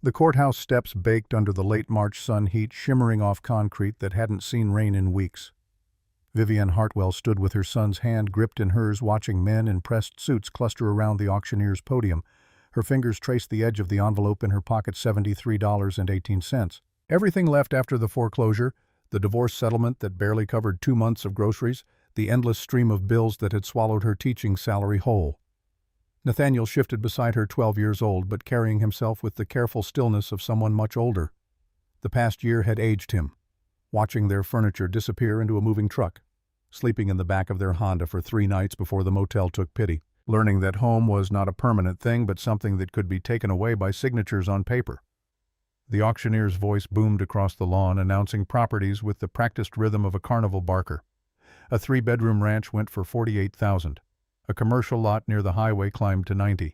The courthouse steps baked under the late March sun heat, shimmering off concrete that hadn't seen rain in weeks. Vivian Hartwell stood with her son's hand gripped in hers, watching men in pressed suits cluster around the auctioneer's podium. Her fingers traced the edge of the envelope in her pocket. $73.18. Everything left after the foreclosure, the divorce settlement that barely covered 2 months of groceries, the endless stream of bills that had swallowed her teaching salary whole. Nathaniel shifted beside her, 12 years old, but carrying himself with the careful stillness of someone much older. The past year had aged him, watching their furniture disappear into a moving truck, sleeping in the back of their Honda for 3 nights before the motel took pity, learning that home was not a permanent thing but something that could be taken away by signatures on paper. The auctioneer's voice boomed across the lawn, announcing properties with the practiced rhythm of a carnival barker. A 3-bedroom ranch went for $48,000. A commercial lot near the highway climbed to $90,000.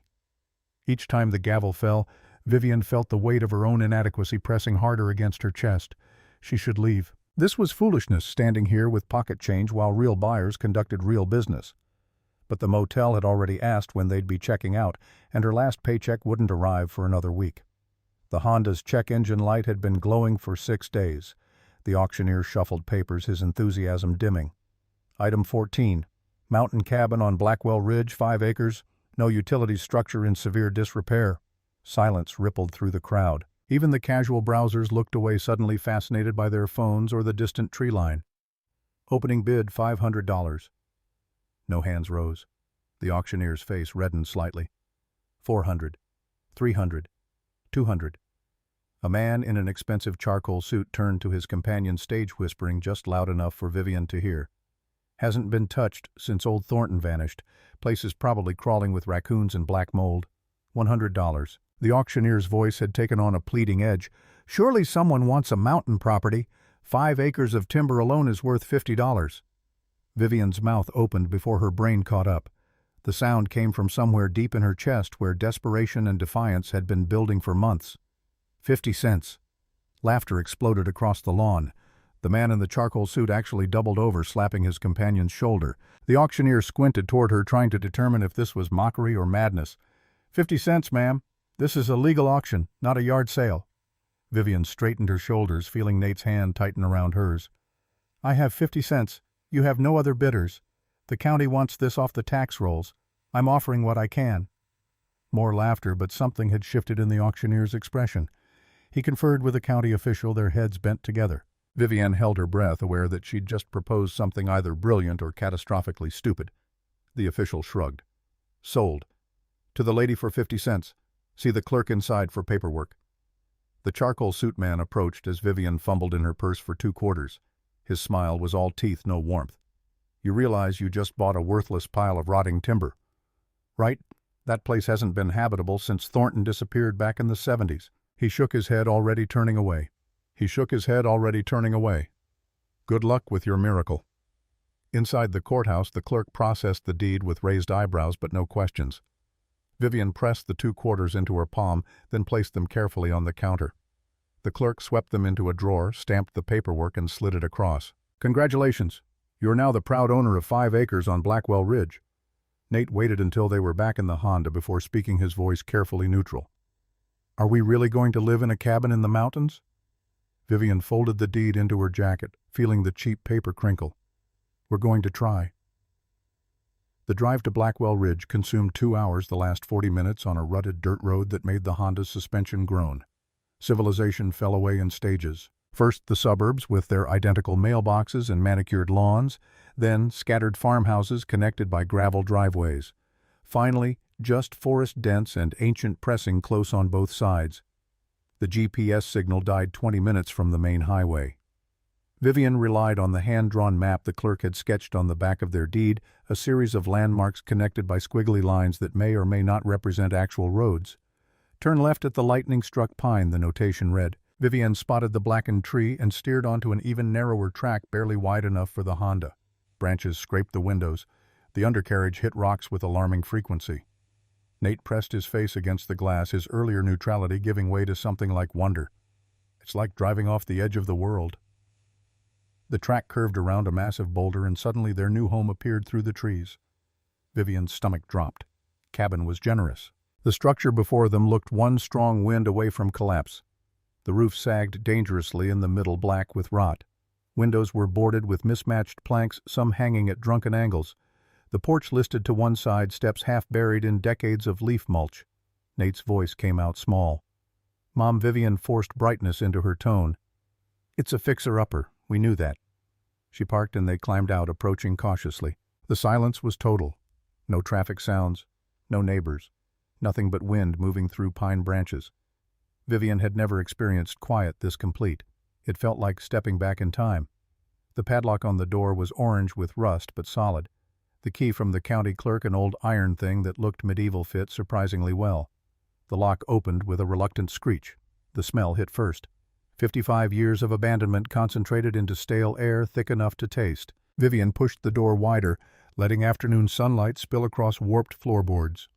Each time the gavel fell, Vivian felt the weight of her own inadequacy pressing harder against her chest. She should leave. This was foolishness, standing here with pocket change while real buyers conducted real business. But the motel had already asked when they'd be checking out, and her last paycheck wouldn't arrive for another week. The Honda's check engine light had been glowing for 6 days. The auctioneer shuffled papers, his enthusiasm dimming. Item 14. Mountain cabin on Blackwell Ridge, 5 acres, no utilities, structure in severe disrepair. Silence rippled through the crowd. Even the casual browsers looked away, suddenly fascinated by their phones or the distant tree line. Opening bid, $500. No hands rose. The auctioneer's face reddened slightly. 400. 300. 200. A man in an expensive charcoal suit turned to his companion, stage whispering just loud enough for Vivian to hear. Hasn't been touched since old Thornton vanished. Place is probably crawling with raccoons and black mold. $100. The auctioneer's voice had taken on a pleading edge. Surely someone wants a mountain property. 5 acres of timber alone is worth $50. Vivian's mouth opened before her brain caught up. The sound came from somewhere deep in her chest where desperation and defiance had been building for months. 50 cents. Laughter exploded across the lawn. The man in the charcoal suit actually doubled over, slapping his companion's shoulder. The auctioneer squinted toward her, trying to determine if this was mockery or madness. 50 cents, ma'am. This is a legal auction, not a yard sale. Vivian straightened her shoulders, feeling Nate's hand tighten around hers. I have 50 cents. You have no other bidders. The county wants this off the tax rolls. I'm offering what I can. More laughter, but something had shifted in the auctioneer's expression. He conferred with a county official, their heads bent together. Vivian held her breath, aware that she'd just proposed something either brilliant or catastrophically stupid. The official shrugged. Sold. To the lady for 50 cents. See the clerk inside for paperwork. The charcoal suit man approached as Vivian fumbled in her purse for 2 quarters. His smile was all teeth, no warmth. You realize you just bought a worthless pile of rotting timber. Right? That place hasn't been habitable since Thornton disappeared back in the 70s. He shook his head, already turning away. Good luck with your miracle. Inside the courthouse, the clerk processed the deed with raised eyebrows but no questions. Vivian pressed the 2 quarters into her palm, then placed them carefully on the counter. The clerk swept them into a drawer, stamped the paperwork, and slid it across. Congratulations. You're now the proud owner of 5 acres on Blackwell Ridge. Nate waited until they were back in the Honda before speaking, his voice carefully neutral. Are we really going to live in a cabin in the mountains? Vivian folded the deed into her jacket, feeling the cheap paper crinkle. We're going to try. The drive to Blackwell Ridge consumed 2 hours, the last 40 minutes on a rutted dirt road that made the Honda's suspension groan. Civilization fell away in stages. First the suburbs with their identical mailboxes and manicured lawns, then scattered farmhouses connected by gravel driveways. Finally, just forest dense and ancient pressing close on both sides. The GPS signal died 20 minutes from the main highway. Vivian relied on the hand-drawn map the clerk had sketched on the back of their deed, a series of landmarks connected by squiggly lines that may or may not represent actual roads. Turn left at the lightning-struck pine, the notation read. Vivian spotted the blackened tree and steered onto an even narrower track barely wide enough for the Honda. Branches scraped the windows. The undercarriage hit rocks with alarming frequency. Nate pressed his face against the glass, his earlier neutrality giving way to something like wonder. It's like driving off the edge of the world. The track curved around a massive boulder, and suddenly their new home appeared through the trees. Vivian's stomach dropped. Cabin was generous. The structure before them looked one strong wind away from collapse. The roof sagged dangerously in the middle, black with rot. Windows were boarded with mismatched planks, some hanging at drunken angles. The porch listed to one side, steps half buried in decades of leaf mulch. Nate's voice came out small. Mom Vivian forced brightness into her tone. "It's a fixer-upper, we knew that." She parked and they climbed out, approaching cautiously. The silence was total. No traffic sounds, no neighbors, nothing but wind moving through pine branches. Vivian had never experienced quiet this complete. It felt like stepping back in time. The padlock on the door was orange with rust but solid. The key from the county clerk, an old iron thing that looked medieval, fit surprisingly well. The lock opened with a reluctant screech. The smell hit first. 55 years of abandonment concentrated into stale air thick enough to taste. Vivian pushed the door wider, letting afternoon sunlight spill across warped floorboards.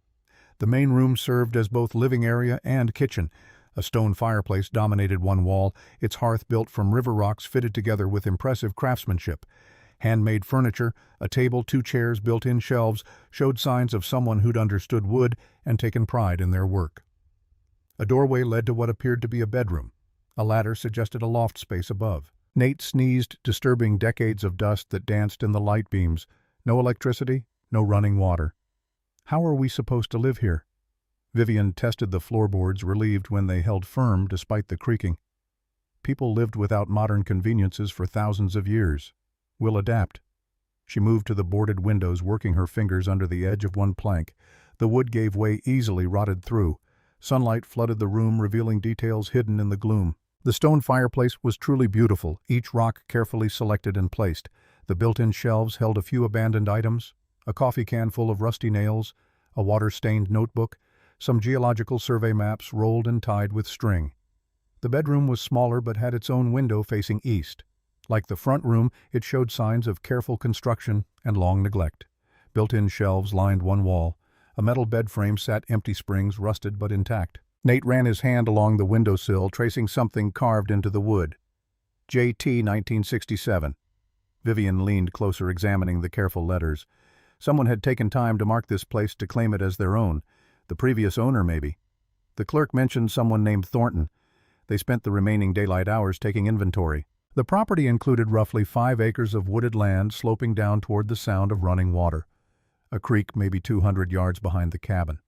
The main room served as both living area and kitchen. A stone fireplace dominated one wall, its hearth built from river rocks fitted together with impressive craftsmanship. Handmade furniture, a table, 2 chairs, built-in shelves, showed signs of someone who'd understood wood and taken pride in their work. A doorway led to what appeared to be a bedroom. A ladder suggested a loft space above. Nate sneezed, disturbing decades of dust that danced in the light beams. No electricity, no running water. How are we supposed to live here? Vivian tested the floorboards, relieved when they held firm despite the creaking. People lived without modern conveniences for thousands of years. We'll adapt. She moved to the boarded windows, working her fingers under the edge of one plank. The wood gave way easily, rotted through. Sunlight flooded the room, revealing details hidden in the gloom. The stone fireplace was truly beautiful, each rock carefully selected and placed. The built-in shelves held a few abandoned items, a coffee can full of rusty nails, a water-stained notebook, some geological survey maps rolled and tied with string. The bedroom was smaller but had its own window facing east. Like the front room, it showed signs of careful construction and long neglect. Built-in shelves lined one wall. A metal bed frame sat empty, springs rusted but intact. Nate ran his hand along the windowsill, tracing something carved into the wood. JT 1967. Vivian leaned closer, examining the careful letters. Someone had taken time to mark this place to claim it as their own. The previous owner, maybe. The clerk mentioned someone named Thornton. They spent the remaining daylight hours taking inventory. The property included roughly 5 acres of wooded land sloping down toward the sound of running water. A creek maybe 200 yards behind the cabin.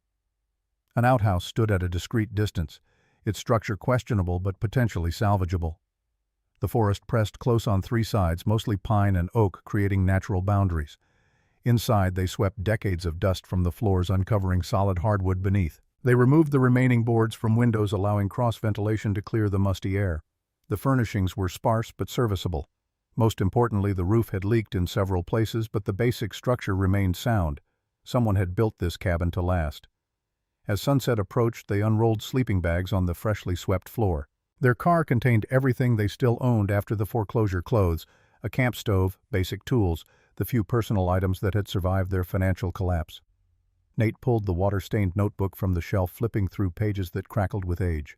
An outhouse stood at a discreet distance, its structure questionable but potentially salvageable. The forest pressed close on 3 sides, mostly pine and oak, creating natural boundaries. Inside, they swept decades of dust from the floors, uncovering solid hardwood beneath. They removed the remaining boards from windows, allowing cross-ventilation to clear the musty air. The furnishings were sparse but serviceable. Most importantly, the roof had leaked in several places, but the basic structure remained sound. Someone had built this cabin to last. As sunset approached, they unrolled sleeping bags on the freshly swept floor. Their car contained everything they still owned after the foreclosure: clothes, a camp stove, basic tools, the few personal items that had survived their financial collapse. Nate pulled the water-stained notebook from the shelf, flipping through pages that crackled with age.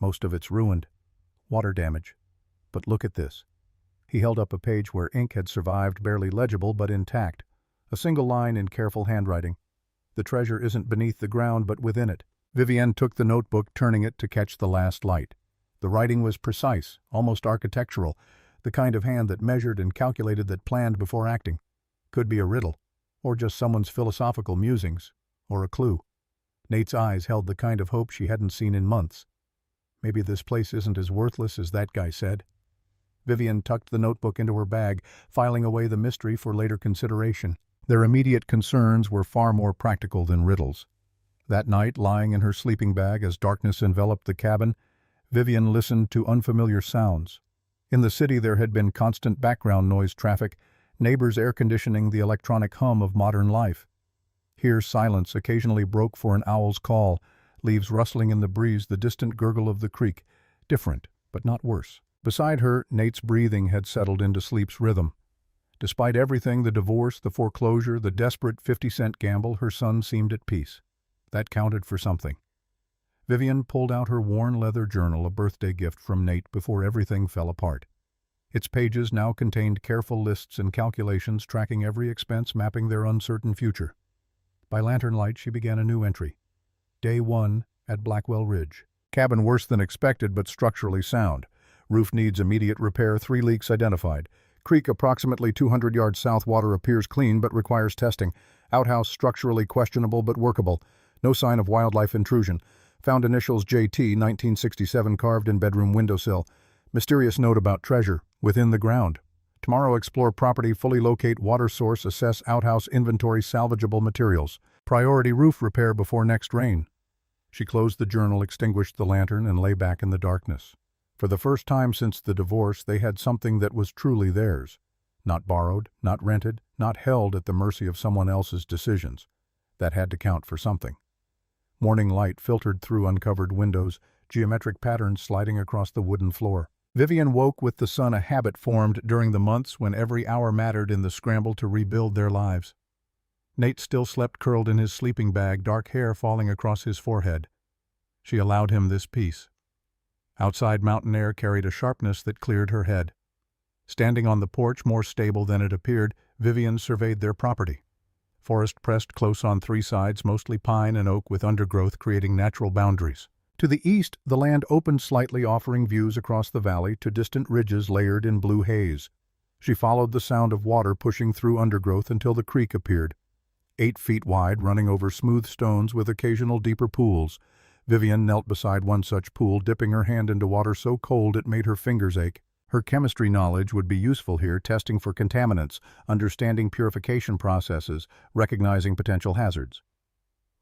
Most of it's ruined. Water damage. But look at this. He held up a page where ink had survived, barely legible but intact. A single line in careful handwriting. The treasure isn't beneath the ground but within it. Vivian took the notebook, turning it to catch the last light. The writing was precise, almost architectural, the kind of hand that measured and calculated, that planned before acting. Could be a riddle, or just someone's philosophical musings, or a clue. Nate's eyes held the kind of hope she hadn't seen in months. Maybe this place isn't as worthless as that guy said. Vivian tucked the notebook into her bag, filing away the mystery for later consideration. Their immediate concerns were far more practical than riddles. That night, lying in her sleeping bag as darkness enveloped the cabin, Vivian listened to unfamiliar sounds. In the city there had been constant background noise, traffic, neighbors' air conditioning, the electronic hum of modern life. Here silence occasionally broke for an owl's call, leaves rustling in the breeze, the distant gurgle of the creek. Different, but not worse. Beside her, Nate's breathing had settled into sleep's rhythm. Despite everything, the divorce, the foreclosure, the desperate 50-cent gamble, her son seemed at peace. That counted for something. Vivian pulled out her worn leather journal, a birthday gift from Nate, before everything fell apart. Its pages now contained careful lists and calculations, tracking every expense, mapping their uncertain future. By lantern light, she began a new entry. Day 1 at Blackwell Ridge. Cabin worse than expected but structurally sound. Roof needs immediate repair, 3 leaks identified. Creek approximately 200 yards south, water appears clean but requires testing. Outhouse structurally questionable but workable. No sign of wildlife intrusion. Found initials JT 1967 carved in bedroom windowsill. Mysterious note about treasure within the ground. Tomorrow explore property, fully locate water source, assess outhouse inventory, salvageable materials. Priority roof repair before next rain. She closed the journal, extinguished the lantern, and lay back in the darkness. For the first time since the divorce, they had something that was truly theirs. Not borrowed, not rented, not held at the mercy of someone else's decisions. That had to count for something. Morning light filtered through uncovered windows, geometric patterns sliding across the wooden floor. Vivian woke with the sun, a habit formed during the months when every hour mattered in the scramble to rebuild their lives. Nate still slept curled in his sleeping bag, dark hair falling across his forehead. She allowed him this peace. Outside, mountain air carried a sharpness that cleared her head. Standing on the porch, more stable than it appeared, Vivian surveyed their property. Forest pressed close on 3 sides, mostly pine and oak with undergrowth creating natural boundaries. To the east, the land opened slightly, offering views across the valley to distant ridges layered in blue haze. She followed the sound of water pushing through undergrowth until the creek appeared. 8 feet wide, running over smooth stones with occasional deeper pools. Vivian knelt beside one such pool, dipping her hand into water so cold it made her fingers ache. Her chemistry knowledge would be useful here, testing for contaminants, understanding purification processes, recognizing potential hazards.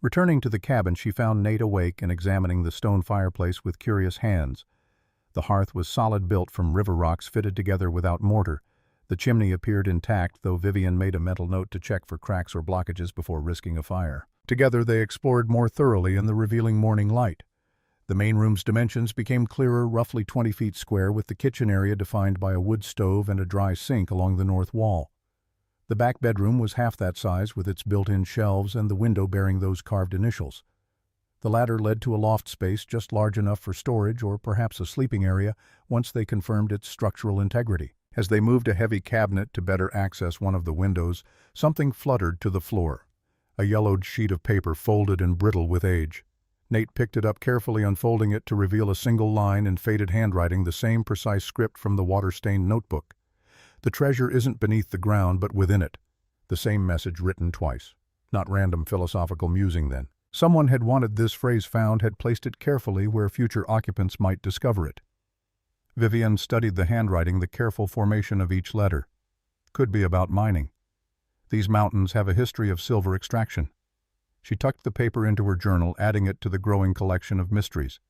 Returning to the cabin, she found Nate awake and examining the stone fireplace with curious hands. The hearth was solid, built from river rocks fitted together without mortar. The chimney appeared intact, though Vivian made a mental note to check for cracks or blockages before risking a fire. Together they explored more thoroughly in the revealing morning light. The main room's dimensions became clearer, roughly 20 feet square, with the kitchen area defined by a wood stove and a dry sink along the north wall. The back bedroom was half that size, with its built-in shelves and the window bearing those carved initials. The latter led to a loft space just large enough for storage or perhaps a sleeping area once they confirmed its structural integrity. As they moved a heavy cabinet to better access one of the windows, something fluttered to the floor. A yellowed sheet of paper, folded and brittle with age. Nate picked it up, carefully unfolding it to reveal a single line in faded handwriting, the same precise script from the water-stained notebook. The treasure isn't beneath the ground, but within it. The same message written twice. Not random philosophical musing, then. Someone had wanted this phrase found, had placed it carefully where future occupants might discover it. Vivian studied the handwriting, the careful formation of each letter. Could be about mining. These mountains have a history of silver extraction. She tucked the paper into her journal, adding it to the growing collection of mysteries.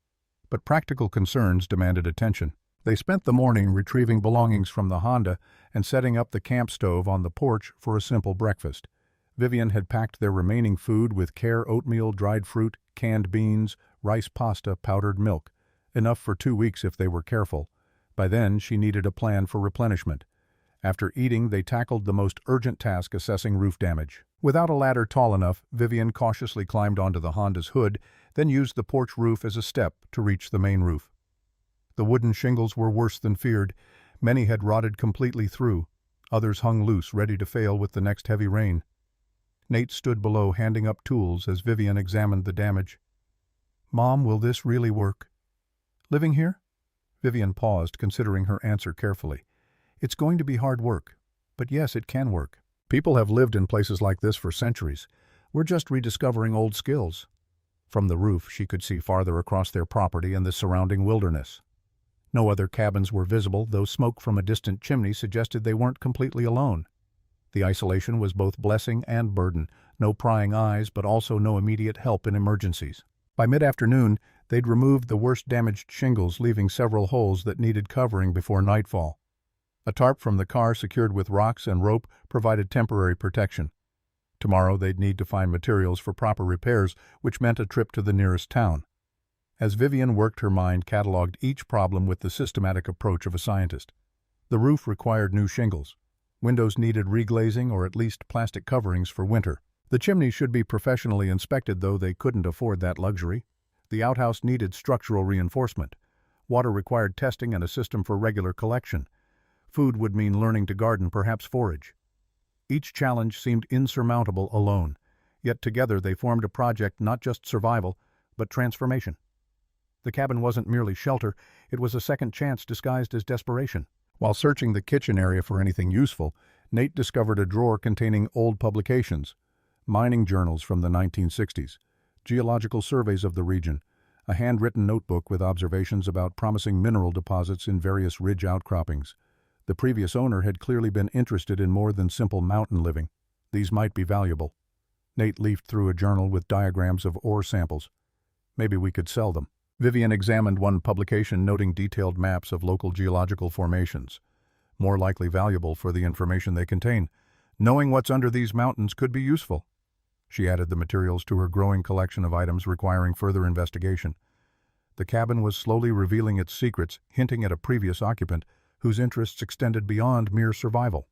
But practical concerns demanded attention. They spent the morning retrieving belongings from the Honda and setting up the camp stove on the porch for a simple breakfast. Vivian had packed their remaining food with care: oatmeal, dried fruit, canned beans, rice pasta, powdered milk. Enough for 2 weeks if they were careful. By then, she needed a plan for replenishment. After eating, they tackled the most urgent task: assessing roof damage. Without a ladder tall enough, Vivian cautiously climbed onto the Honda's hood, then used the porch roof as a step to reach the main roof. The wooden shingles were worse than feared. Many had rotted completely through. Others hung loose, ready to fail with the next heavy rain. Nate stood below, handing up tools as Vivian examined the damage. "Mom, will this really work?" "Living here?" Vivian paused, considering her answer carefully. "It's going to be hard work, but yes, it can work. People have lived in places like this for centuries. We're just rediscovering old skills." From the roof, she could see farther across their property and the surrounding wilderness. No other cabins were visible, though smoke from a distant chimney suggested they weren't completely alone. The isolation was both blessing and burden. No prying eyes, but also no immediate help in emergencies. By mid-afternoon, they'd removed the worst damaged shingles, leaving several holes that needed covering before nightfall. A tarp from the car, secured with rocks and rope, provided temporary protection. Tomorrow they'd need to find materials for proper repairs, which meant a trip to the nearest town. As Vivian worked, her mind cataloged each problem with the systematic approach of a scientist. The roof required new shingles. Windows needed reglazing or at least plastic coverings for winter. The chimney should be professionally inspected, though they couldn't afford that luxury. The outhouse needed structural reinforcement. Water required testing and a system for regular collection. Food would mean learning to garden, perhaps forage. Each challenge seemed insurmountable alone, yet together they formed a project not just survival, but transformation. The cabin wasn't merely shelter, it was a second chance disguised as desperation. While searching the kitchen area for anything useful, Nate discovered a drawer containing old publications, mining journals from the 1960s, geological surveys of the region, a handwritten notebook with observations about promising mineral deposits in various ridge outcroppings. The previous owner had clearly been interested in more than simple mountain living. These might be valuable. Nate leafed through a journal with diagrams of ore samples. Maybe we could sell them. Vivian examined one publication noting detailed maps of local geological formations, more likely valuable for the information they contain. Knowing what's under these mountains could be useful. She added the materials to her growing collection of items requiring further investigation. The cabin was slowly revealing its secrets, hinting at a previous occupant whose interests extended beyond mere survival.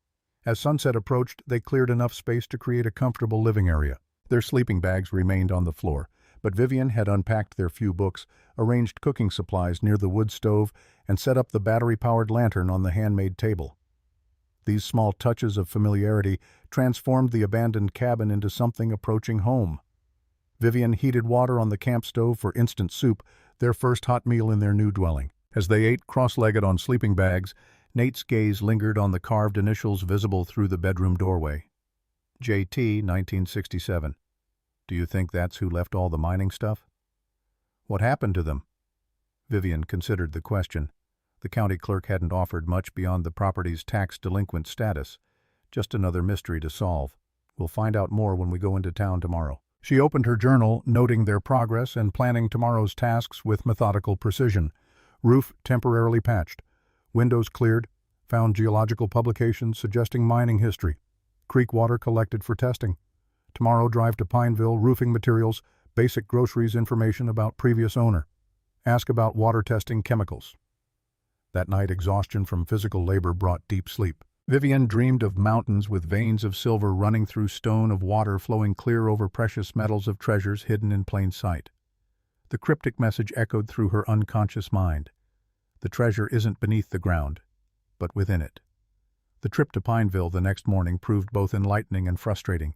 As sunset approached, they cleared enough space to create a comfortable living area. Their sleeping bags remained on the floor, but Vivian had unpacked their few books, arranged cooking supplies near the wood stove, and set up the battery-powered lantern on the handmade table. These small touches of familiarity transformed the abandoned cabin into something approaching home. Vivian heated water on the camp stove for instant soup, their first hot meal in their new dwelling. As they ate cross-legged on sleeping bags, Nate's gaze lingered on the carved initials visible through the bedroom doorway. J.T. 1967. Do you think that's who left all the mining stuff? What happened to them? Vivian considered the question. The county clerk hadn't offered much beyond the property's tax delinquent status. Just another mystery to solve. We'll find out more when we go into town tomorrow. She opened her journal, noting their progress and planning tomorrow's tasks with methodical precision. Roof temporarily patched. Windows cleared. Found geological publications suggesting mining history. Creek water collected for testing. Tomorrow drive to Pineville, roofing materials, basic groceries information about previous owner. Ask about water testing chemicals. That night, exhaustion from physical labor brought deep sleep. Vivian dreamed of mountains with veins of silver running through stone, of water flowing clear over precious metals, of treasures hidden in plain sight. The cryptic message echoed through her unconscious mind. The treasure isn't beneath the ground, but within it. The trip to Pineville the next morning proved both enlightening and frustrating.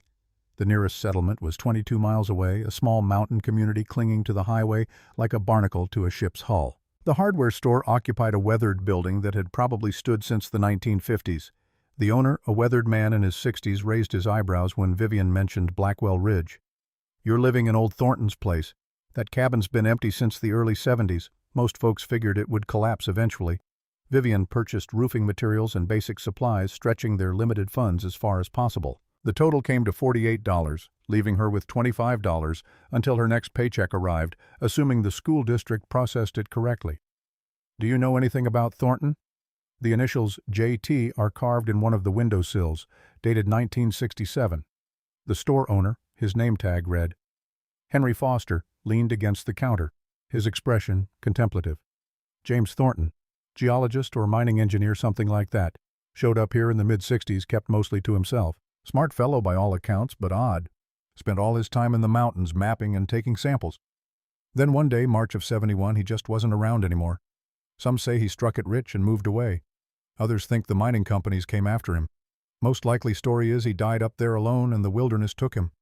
The nearest settlement was 22 miles away, a small mountain community clinging to the highway like a barnacle to a ship's hull. The hardware store occupied a weathered building that had probably stood since the 1950s. The owner, a weathered man in his 60s, raised his eyebrows when Vivian mentioned Blackwell Ridge. "You're living in old Thornton's place. That cabin's been empty since the early 70s. Most folks figured it would collapse eventually." Vivian purchased roofing materials and basic supplies, stretching their limited funds as far as possible. The total came to $48, leaving her with $25 until her next paycheck arrived, assuming the school district processed it correctly. "Do you know anything about Thornton?" The initials J.T. are carved in one of the windowsills, dated 1967. The store owner, his name tag read. Henry Foster leaned against the counter, his expression contemplative. James Thornton, geologist or mining engineer, something like that, showed up here in the mid-60s, kept mostly to himself. Smart fellow by all accounts, but odd. Spent all his time in the mountains mapping and taking samples. Then one day, March of '71, he just wasn't around anymore. Some say he struck it rich and moved away. Others think the mining companies came after him. Most likely story is he died up there alone and the wilderness took him.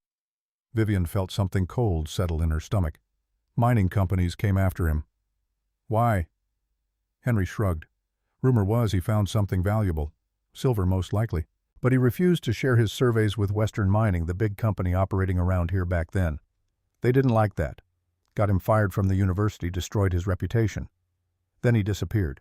Vivian felt something cold settle in her stomach. Mining companies came after him. Why? Henry shrugged. Rumor was he found something valuable. Silver most likely. But he refused to share his surveys with Western Mining, the big company operating around here back then. They didn't like that. Got him fired from the university, destroyed his reputation. Then he disappeared.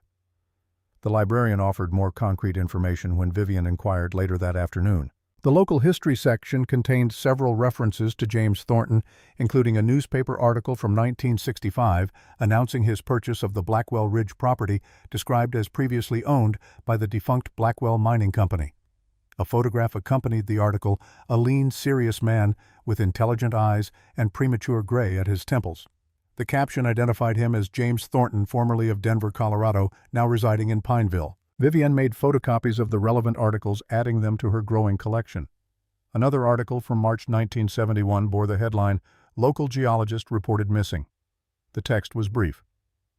The librarian offered more concrete information when Vivian inquired later that afternoon. The local history section contained several references to James Thornton, including a newspaper article from 1965 announcing his purchase of the Blackwell Ridge property, described as previously owned by the defunct Blackwell Mining Company. A photograph accompanied the article, a lean, serious man with intelligent eyes and premature gray at his temples. The caption identified him as James Thornton, formerly of Denver, Colorado, now residing in Pineville. Vivian made photocopies of the relevant articles, adding them to her growing collection. Another article from March 1971 bore the headline, "Local Geologist Reported Missing." The text was brief.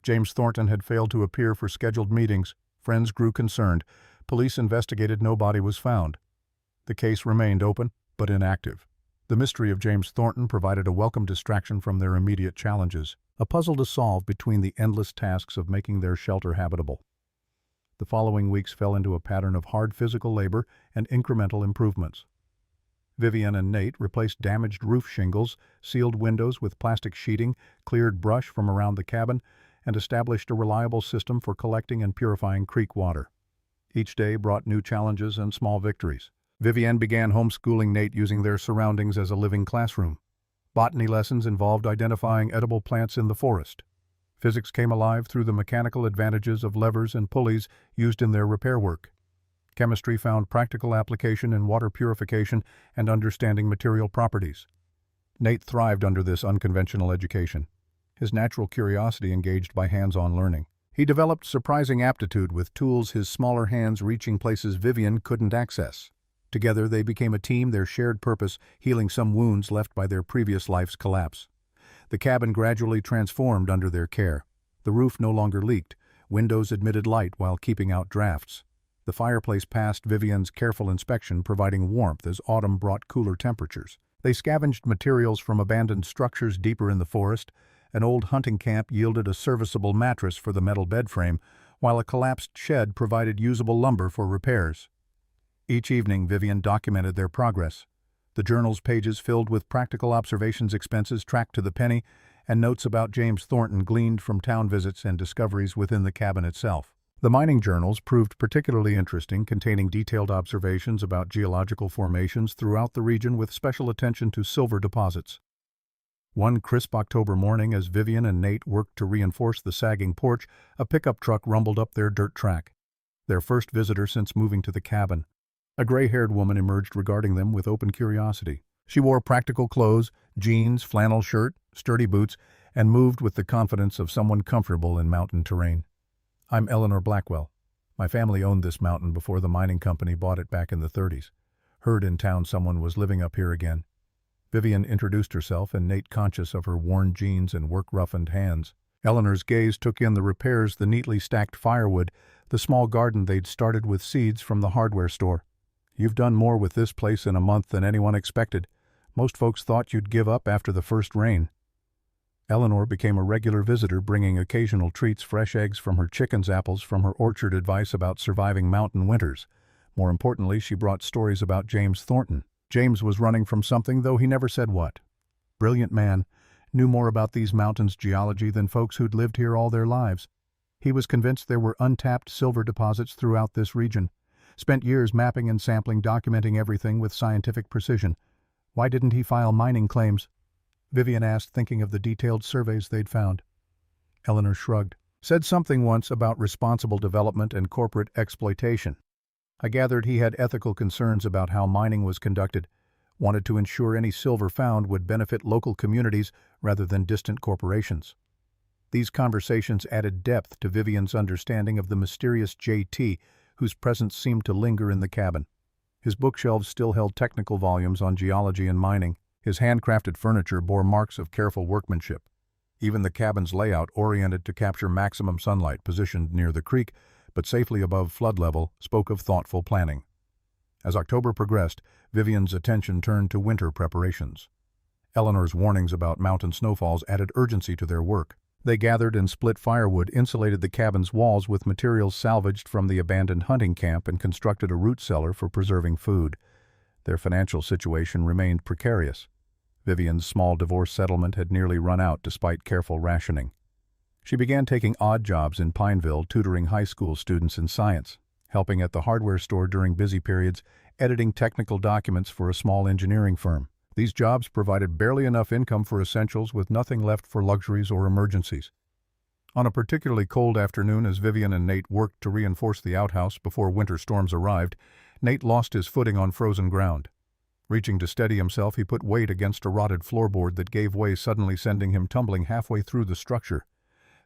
James Thornton had failed to appear for scheduled meetings. Friends grew concerned. Police investigated. No body was found. The case remained open, but inactive. The mystery of James Thornton provided a welcome distraction from their immediate challenges, a puzzle to solve between the endless tasks of making their shelter habitable. The following weeks fell into a pattern of hard physical labor and incremental improvements. Vivian and Nate replaced damaged roof shingles, sealed windows with plastic sheeting, cleared brush from around the cabin, and established a reliable system for collecting and purifying creek water. Each day brought new challenges and small victories. Vivian began homeschooling Nate using their surroundings as a living classroom. Botany lessons involved identifying edible plants in the forest. Physics came alive through the mechanical advantages of levers and pulleys used in their repair work. Chemistry found practical application in water purification and understanding material properties. Nate thrived under this unconventional education, his natural curiosity engaged by hands-on learning. He developed surprising aptitude with tools, his smaller hands reaching places Vivian couldn't access. Together they became a team, their shared purpose healing some wounds left by their previous life's collapse. The cabin gradually transformed under their care. The roof no longer leaked, windows admitted light while keeping out drafts. The fireplace passed Vivian's careful inspection, providing warmth as autumn brought cooler temperatures. They scavenged materials from abandoned structures deeper in the forest. An old hunting camp yielded a serviceable mattress for the metal bed frame, while a collapsed shed provided usable lumber for repairs. Each evening, Vivian documented their progress. The journal's pages filled with practical observations, expenses tracked to the penny, and notes about James Thornton gleaned from town visits and discoveries within the cabin itself. The mining journals proved particularly interesting, containing detailed observations about geological formations throughout the region with special attention to silver deposits. One crisp October morning, as Vivian and Nate worked to reinforce the sagging porch, a pickup truck rumbled up their dirt track. Their first visitor since moving to the cabin. A gray-haired woman emerged regarding them with open curiosity. She wore practical clothes, jeans, flannel shirt, sturdy boots, and moved with the confidence of someone comfortable in mountain terrain. "I'm Eleanor Blackwell. My family owned this mountain before the mining company bought it back in the 30s. Heard in town someone was living up here again." Vivian introduced herself, and Nate, conscious of her worn jeans and work-roughened hands. Eleanor's gaze took in the repairs, the neatly stacked firewood, the small garden they'd started with seeds from the hardware store. "You've done more with this place in a month than anyone expected. Most folks thought you'd give up after the first rain." Eleanor became a regular visitor, bringing occasional treats, fresh eggs from her chickens, apples from her orchard, advice about surviving mountain winters. More importantly, she brought stories about James Thornton. James was running from something, though he never said what. Brilliant man, knew more about these mountains' geology than folks who'd lived here all their lives. He was convinced there were untapped silver deposits throughout this region. Spent years mapping and sampling, documenting everything with scientific precision. Why didn't he file mining claims? Vivian asked, thinking of the detailed surveys they'd found. Eleanor shrugged. "Said something once about responsible development and corporate exploitation. I gathered he had ethical concerns about how mining was conducted, wanted to ensure any silver found would benefit local communities rather than distant corporations." These conversations added depth to Vivian's understanding of the mysterious JT, whose presence seemed to linger in the cabin. His bookshelves still held technical volumes on geology and mining. His handcrafted furniture bore marks of careful workmanship. Even the cabin's layout, oriented to capture maximum sunlight, positioned near the creek, but safely above flood level, spoke of thoughtful planning. As October progressed, Vivian's attention turned to winter preparations. Eleanor's warnings about mountain snowfalls added urgency to their work. They gathered and split firewood, insulated the cabin's walls with materials salvaged from the abandoned hunting camp, and constructed a root cellar for preserving food. Their financial situation remained precarious. Vivian's small divorce settlement had nearly run out despite careful rationing. She began taking odd jobs in Pineville, tutoring high school students in science, helping at the hardware store during busy periods, editing technical documents for a small engineering firm. These jobs provided barely enough income for essentials, with nothing left for luxuries or emergencies. On a particularly cold afternoon, as Vivian and Nate worked to reinforce the outhouse before winter storms arrived, Nate lost his footing on frozen ground. Reaching to steady himself, he put weight against a rotted floorboard that gave way, suddenly sending him tumbling halfway through the structure.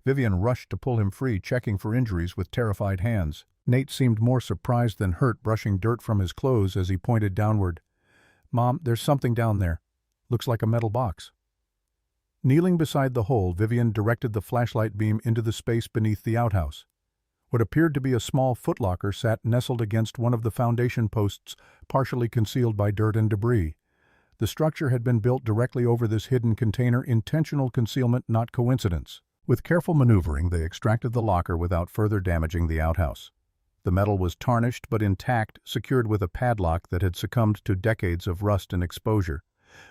Vivian rushed to pull him free, checking for injuries with terrified hands. Nate seemed more surprised than hurt, brushing dirt from his clothes as he pointed downward. "Mom, there's something down there. Looks like a metal box." Kneeling beside the hole, Vivian directed the flashlight beam into the space beneath the outhouse. What appeared to be a small footlocker sat nestled against one of the foundation posts, partially concealed by dirt and debris. The structure had been built directly over this hidden container, intentional concealment, not coincidence. With careful maneuvering, they extracted the locker without further damaging the outhouse. The metal was tarnished but intact, secured with a padlock that had succumbed to decades of rust and exposure.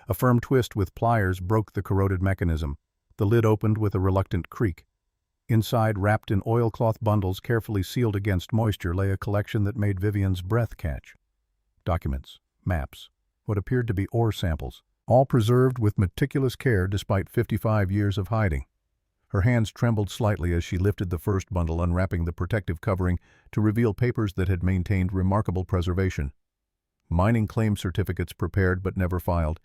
A firm twist with pliers broke the corroded mechanism. The lid opened with a reluctant creak. Inside, wrapped in oilcloth bundles carefully sealed against moisture, lay a collection that made Vivian's breath catch. Documents, maps, what appeared to be ore samples, all preserved with meticulous care despite 55 years of hiding. Her hands trembled slightly as she lifted the first bundle, unwrapping the protective covering to reveal papers that had maintained remarkable preservation. Mining claim certificates prepared but never filed,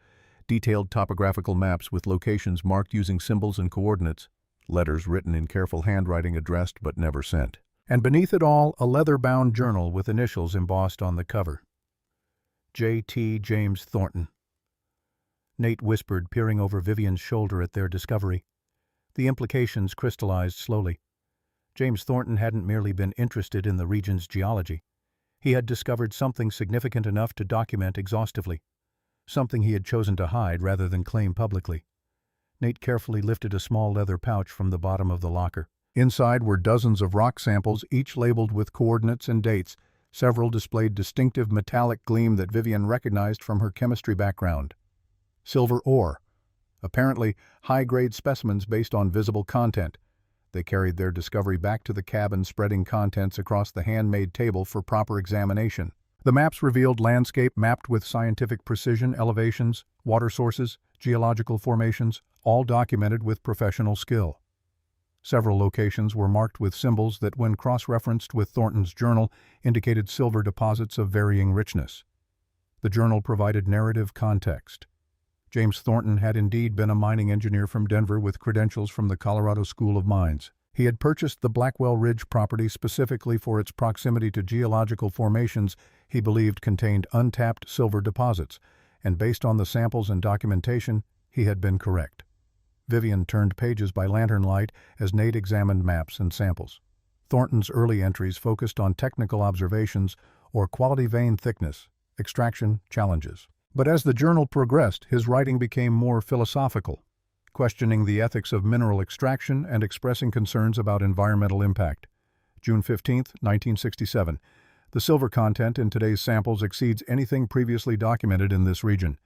detailed topographical maps with locations marked using symbols and coordinates, letters written in careful handwriting addressed but never sent. And beneath it all, a leather-bound journal with initials embossed on the cover. J.T. James Thornton. Nate whispered, peering over Vivian's shoulder at their discovery. The implications crystallized slowly. James Thornton hadn't merely been interested in the region's geology. He had discovered something significant enough to document exhaustively, something he had chosen to hide rather than claim publicly. Nate carefully lifted a small leather pouch from the bottom of the locker. Inside were dozens of rock samples, each labeled with coordinates and dates. Several displayed distinctive metallic gleam that Vivian recognized from her chemistry background. Silver ore. Apparently, high-grade specimens based on visible content. They carried their discovery back to the cabin, spreading contents across the handmade table for proper examination. The maps revealed landscape mapped with scientific precision, elevations, water sources, geological formations, all documented with professional skill. Several locations were marked with symbols that, when cross-referenced with Thornton's journal, indicated silver deposits of varying richness. The journal provided narrative context. James Thornton had indeed been a mining engineer from Denver with credentials from the Colorado School of Mines. He had purchased the Blackwell Ridge property specifically for its proximity to geological formations he believed contained untapped silver deposits, and based on the samples and documentation, he had been correct. Vivian turned pages by lantern light as Nate examined maps and samples. Thornton's early entries focused on technical observations or quality vein thickness, extraction challenges. But as the journal progressed, his writing became more philosophical, questioning the ethics of mineral extraction and expressing concerns about environmental impact. June 15, 1967. The silver content in today's samples exceeds anything previously documented in this region.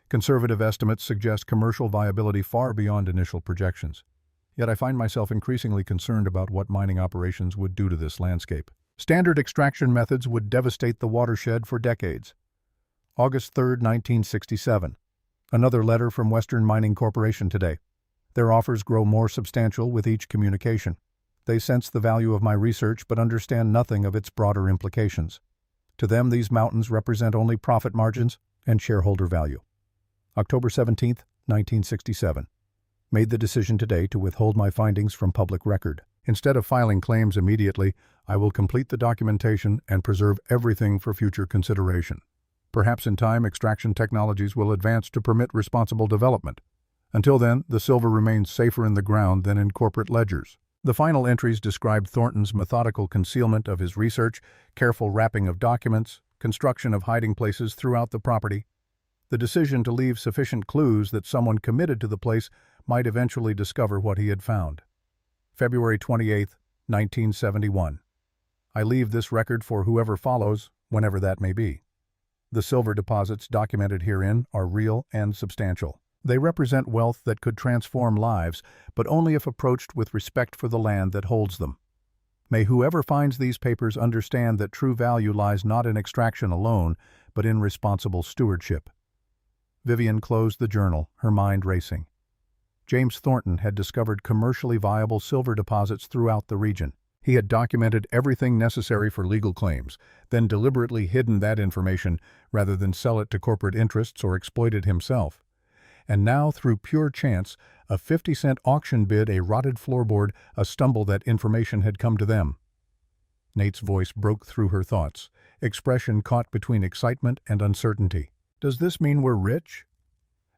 Conservative estimates suggest commercial viability far beyond initial projections. Yet I find myself increasingly concerned about what mining operations would do to this landscape. Standard extraction methods would devastate the watershed for decades. August 3, 1967. Another letter from Western Mining Corporation today. Their offers grow more substantial with each communication. They sense the value of my research but understand nothing of its broader implications. To them, these mountains represent only profit margins and shareholder value. October 17, 1967. Made the decision today to withhold my findings from public record. Instead of filing claims immediately, I will complete the documentation and preserve everything for future consideration. Perhaps in time, extraction technologies will advance to permit responsible development. Until then, the silver remains safer in the ground than in corporate ledgers. The final entries described Thornton's methodical concealment of his research, careful wrapping of documents, construction of hiding places throughout the property, the decision to leave sufficient clues that someone committed to the place might eventually discover what he had found. February 28, 1971. I leave this record for whoever follows, whenever that may be. The silver deposits documented herein are real and substantial. They represent wealth that could transform lives, but only if approached with respect for the land that holds them. May whoever finds these papers understand that true value lies not in extraction alone, but in responsible stewardship. Vivian closed the journal, her mind racing. James Thornton had discovered commercially viable silver deposits throughout the region. He had documented everything necessary for legal claims, then deliberately hidden that information rather than sell it to corporate interests or exploit it himself. And now, through pure chance, a 50-cent auction bid, a rotted floorboard, a stumble that information had come to them. Nate's voice broke through her thoughts, expression caught between excitement and uncertainty. Does this mean we're rich?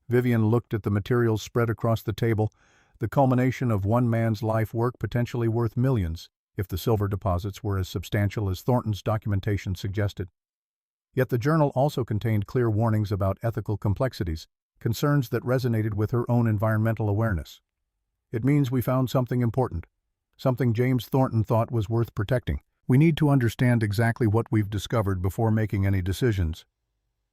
Vivian looked at the materials spread across the table, the culmination of one man's life work potentially worth millions, if the silver deposits were as substantial as Thornton's documentation suggested. Yet the journal also contained clear warnings about ethical complexities, concerns that resonated with her own environmental awareness. It means we found something important, something James Thornton thought was worth protecting. We need to understand exactly what we've discovered before making any decisions.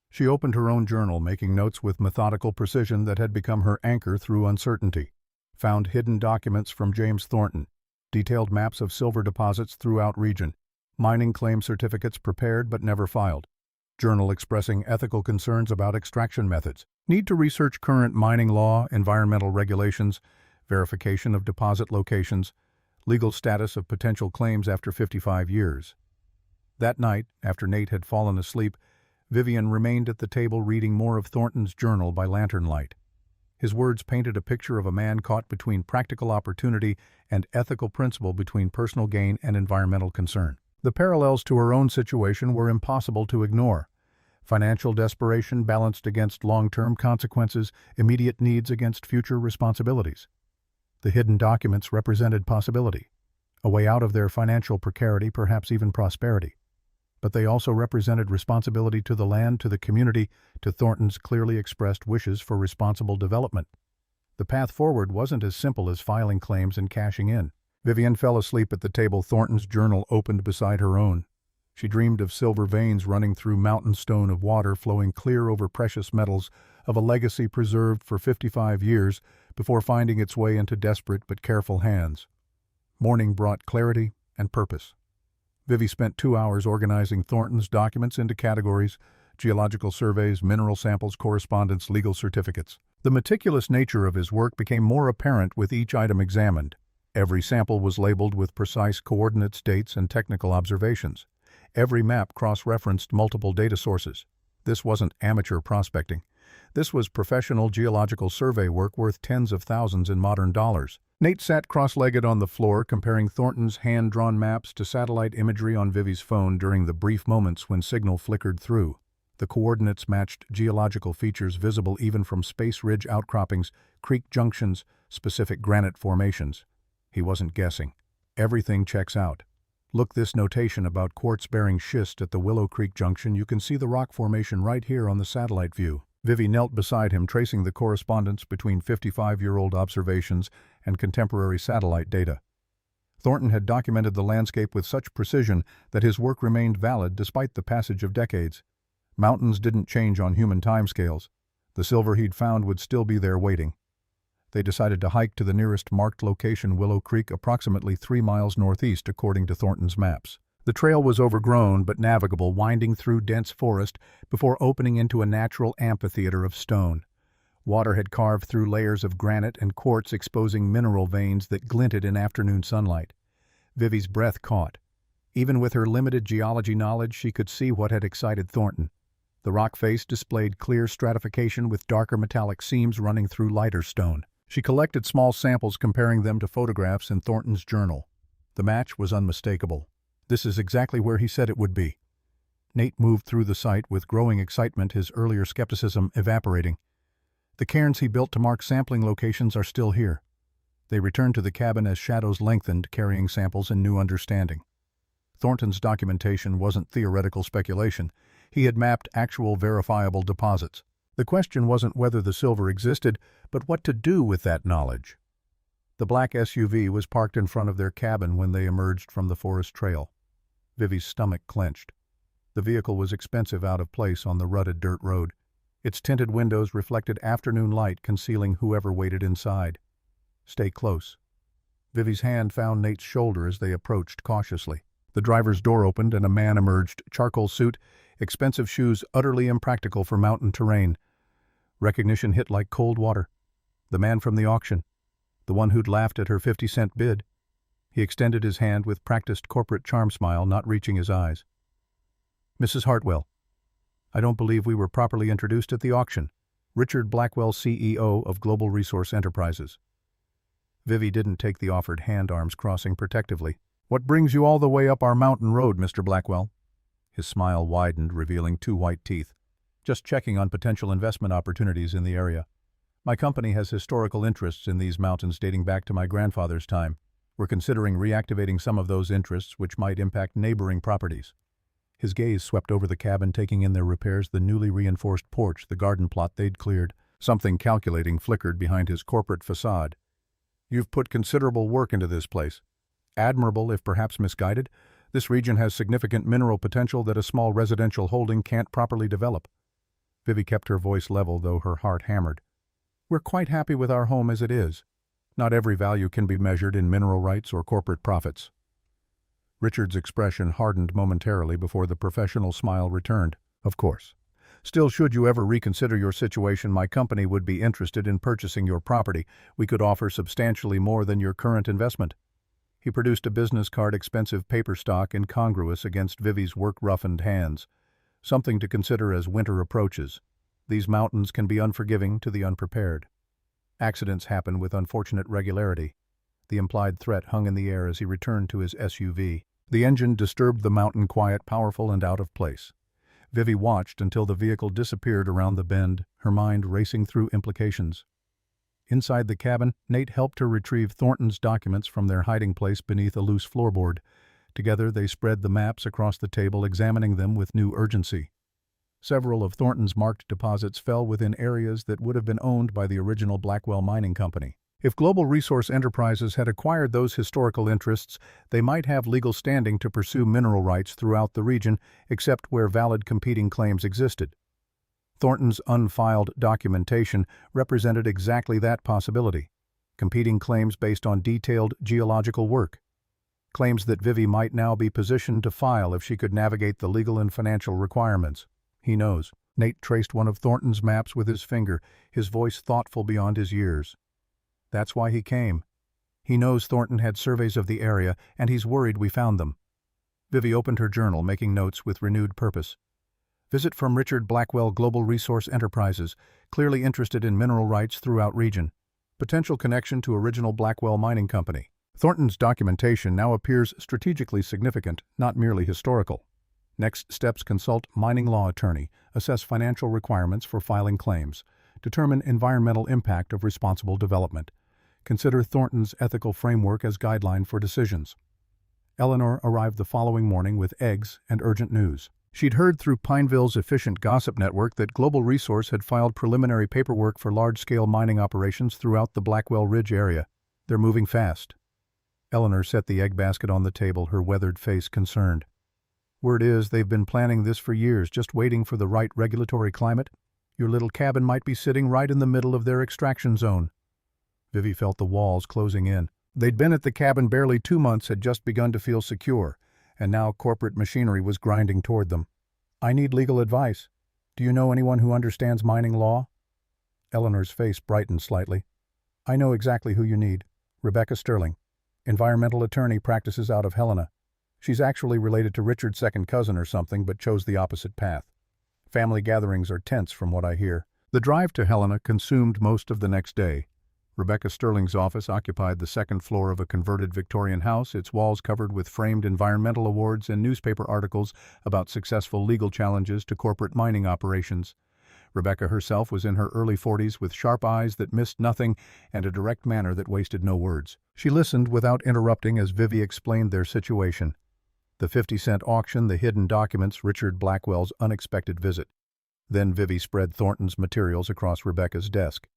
She opened her own journal, making notes with methodical precision that had become her anchor through uncertainty. Found hidden documents from James Thornton, detailed maps of silver deposits throughout region, mining claim certificates prepared but never filed. Journal expressing ethical concerns about extraction methods. Need to research current mining law, environmental regulations, verification of deposit locations, legal status of potential claims after 55 years. That night, after Nate had fallen asleep, Vivian remained at the table reading more of Thornton's journal by lantern light. His words painted a picture of a man caught between practical opportunity and ethical principle, between personal gain and environmental concern. The parallels to her own situation were impossible to ignore. Financial desperation balanced against long-term consequences, immediate needs against future responsibilities. The hidden documents represented possibility, a way out of their financial precarity, perhaps even prosperity. But they also represented responsibility to the land, to the community, to Thornton's clearly expressed wishes for responsible development. The path forward wasn't as simple as filing claims and cashing in. Vivian fell asleep at the table, Thornton's journal opened beside her own. She dreamed of silver veins running through mountain stone, of water flowing clear over precious metals, of a legacy preserved for 55 years before finding its way into desperate but careful hands. Morning brought clarity and purpose. Vivi spent 2 hours organizing Thornton's documents into categories: geological surveys, mineral samples, correspondence, legal certificates. The meticulous nature of his work became more apparent with each item examined. Every sample was labeled with precise coordinates, dates, and technical observations. Every map cross-referenced multiple data sources. This wasn't amateur prospecting. This was professional geological survey work worth tens of thousands in modern dollars. Nate sat cross-legged on the floor, comparing Thornton's hand-drawn maps to satellite imagery on Vivi's phone during the brief moments when signal flickered through. The coordinates matched geological features visible even from space ridge outcroppings, creek junctions, specific granite formations. He wasn't guessing. Everything checks out. Look, this notation about quartz-bearing schist at the Willow Creek Junction. You can see the rock formation right here on the satellite view. Vivi knelt beside him, tracing the correspondence between 55-year-old observations and contemporary satellite data. Thornton had documented the landscape with such precision that his work remained valid despite the passage of decades. Mountains didn't change on human timescales. The silver he'd found would still be there waiting. They decided to hike to the nearest marked location, Willow Creek, approximately 3 miles northeast according to Thornton's maps. The trail was overgrown but navigable, winding through dense forest before opening into a natural amphitheater of stone. Water had carved through layers of granite and quartz, exposing mineral veins that glinted in afternoon sunlight. Vivi's breath caught. Even with her limited geology knowledge, she could see what had excited Thornton. The rock face displayed clear stratification with darker metallic seams running through lighter stone. She collected small samples, comparing them to photographs in Thornton's journal. The match was unmistakable. This is exactly where he said it would be. Nate moved through the site with growing excitement, his earlier skepticism evaporating. The cairns he built to mark sampling locations are still here. They returned to the cabin as shadows lengthened, carrying samples and new understanding. Thornton's documentation wasn't theoretical speculation. He had mapped actual verifiable deposits. The question wasn't whether the silver existed, but what to do with that knowledge. The black SUV was parked in front of their cabin when they emerged from the forest trail. Vivi's stomach clenched. The vehicle was expensive, out of place on the rutted dirt road. Its tinted windows reflected afternoon light, concealing whoever waited inside. Stay close. Vivi's hand found Nate's shoulder as they approached cautiously. The driver's door opened and a man emerged, charcoal suit, expensive shoes, utterly impractical for mountain terrain. Recognition hit like cold water. The man from the auction. The one who'd laughed at her 50-cent bid. He extended his hand with practiced corporate charm smile, not reaching his eyes. Mrs. Hartwell. I don't believe we were properly introduced at the auction. Richard Blackwell, CEO of Global Resource Enterprises. Vivi didn't take the offered hand, arms crossing protectively. What brings you all the way up our mountain road, Mr. Blackwell? His smile widened, revealing 2 white teeth. Just checking on potential investment opportunities in the area. My company has historical interests in these mountains dating back to my grandfather's time. We're considering reactivating some of those interests, which might impact neighboring properties. His gaze swept over the cabin, taking in their repairs, the newly reinforced porch, the garden plot they'd cleared. Something calculating flickered behind his corporate facade. "You've put considerable work into this place. Admirable, if perhaps misguided. This region has significant mineral potential that a small residential holding can't properly develop." Vivi kept her voice level, though her heart hammered. "We're quite happy with our home as it is. Not every value can be measured in mineral rights or corporate profits." Richard's expression hardened momentarily before the professional smile returned. "Of course. Still, should you ever reconsider your situation, my company would be interested in purchasing your property. We could offer substantially more than your current investment." He produced a business card, expensive paper stock incongruous against Vivi's work-roughened hands. "Something to consider as winter approaches. These mountains can be unforgiving to the unprepared. Accidents happen with unfortunate regularity." The implied threat hung in the air as he returned to his SUV. The engine disturbed the mountain quiet, powerful and out of place. Vivi watched until the vehicle disappeared around the bend, her mind racing through implications. Inside the cabin, Nate helped her retrieve Thornton's documents from their hiding place beneath a loose floorboard. Together they spread the maps across the table, examining them with new urgency. Several of Thornton's marked deposits fell within areas that would have been owned by the original Blackwell Mining Company. If Global Resource Enterprises had acquired those historical interests, they might have legal standing to pursue mineral rights throughout the region, except where valid competing claims existed. Thornton's unfiled documentation represented exactly that possibility. Competing claims based on detailed geological work. Claims that Vivi might now be positioned to file if she could navigate the legal and financial requirements. "He knows." Nate traced one of Thornton's maps with his finger, his voice thoughtful beyond his years. "That's why he came. He knows Thornton had surveys of the area, and he's worried we found them." Vivi opened her journal, making notes with renewed purpose. "Visit from Richard Blackwell, Global Resource Enterprises, clearly interested in mineral rights throughout region. Potential connection to original Blackwell Mining Company." Thornton's documentation now appears strategically significant, not merely historical. Next steps: consult mining law attorney, assess financial requirements for filing claims, determine environmental impact of responsible development. Consider Thornton's ethical framework as guideline for decisions. Eleanor arrived the following morning with eggs and urgent news. She'd heard through Pineville's efficient gossip network that Global Resource had filed preliminary paperwork for large-scale mining operations throughout the Blackwell Ridge area. "They're moving fast." Eleanor set the egg basket on the table, her weathered face concerned. "Word is they've been planning this for years, just waiting for the right regulatory climate. Your little cabin might be sitting right in the middle of their extraction zone." Vivi felt the walls closing in. They'd been at the cabin barely 2 months, had just begun to feel secure, and now corporate machinery was grinding toward them. "I need legal advice. Do you know anyone who understands mining law?" Eleanor's face brightened slightly. "I know exactly who you need. Rebecca Sterling. Environmental attorney, practices out of Helena. She's actually related to Richard's second cousin or something, but chose the opposite path. Family gatherings are tense from what I hear." The drive to Helena consumed most of the next day. Rebecca Sterling's office occupied the second floor of a converted Victorian house, its walls covered with framed environmental awards and newspaper articles about successful legal challenges to corporate mining operations. Rebecca herself was in her early 40s, with sharp eyes that missed nothing and a direct manner that wasted no words. She listened without interrupting as Vivi explained their situation. The 50-cent auction, the hidden documents, Richard Blackwell's unexpected visit. Then Vivi spread Thornton's materials across Rebecca's desk.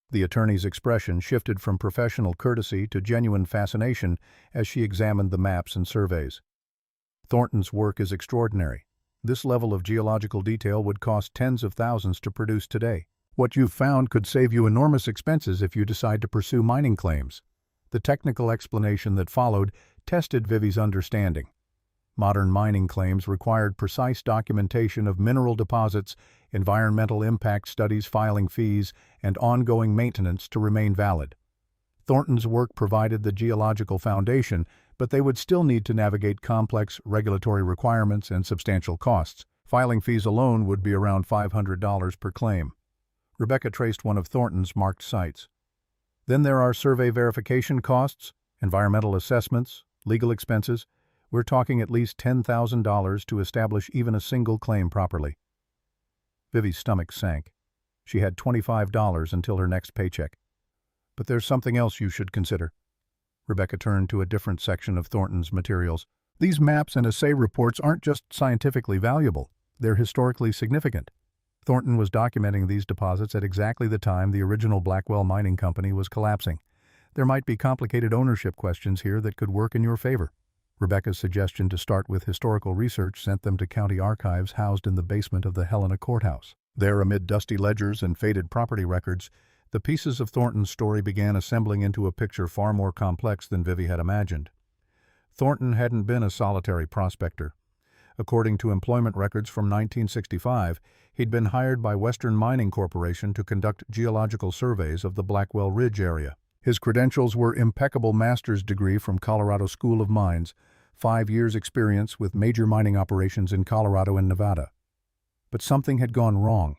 The attorney's expression shifted from professional courtesy to genuine fascination as she examined the maps and surveys. "Thornton's work is extraordinary. This level of geological detail would cost tens of thousands to produce today. What you've found could save you enormous expenses if you decide to pursue mining claims." The technical explanation that followed tested Vivi's understanding. Modern mining claims required precise documentation of mineral deposits, environmental impact studies, filing fees, and ongoing maintenance to remain valid. Thornton's work provided the geological foundation, but they would still need to navigate complex regulatory requirements and substantial costs. Filing fees alone would be around $500 per claim. Rebecca traced one of Thornton's marked sites. Then there are survey verification costs, environmental assessments, legal expenses. We're talking at least $10,000 to establish even a single claim properly. Vivi's stomach sank. She had $25 until her next paycheck. "But there's something else you should consider." Rebecca turned to a different section of Thornton's materials. These maps and assay reports aren't just scientifically valuable, they're historically significant. Thornton was documenting these deposits at exactly the time the original Blackwell Mining Company was collapsing. There might be complicated ownership questions here that could work in your favor. Rebecca's suggestion to start with historical research sent them to county archives housed in the basement of the Helena courthouse. There, amid dusty ledgers and faded property records, the pieces of Thornton's story began assembling into a picture far more complex than Vivi had imagined. Thornton hadn't been a solitary prospector. According to employment records from 1965, he'd been hired by Western Mining Corporation to conduct geological surveys of the Blackwell Ridge area. His credentials were impeccable master's degree from Colorado School of Mines, 5 years experience with major mining operations in Colorado and Nevada. But something had gone wrong.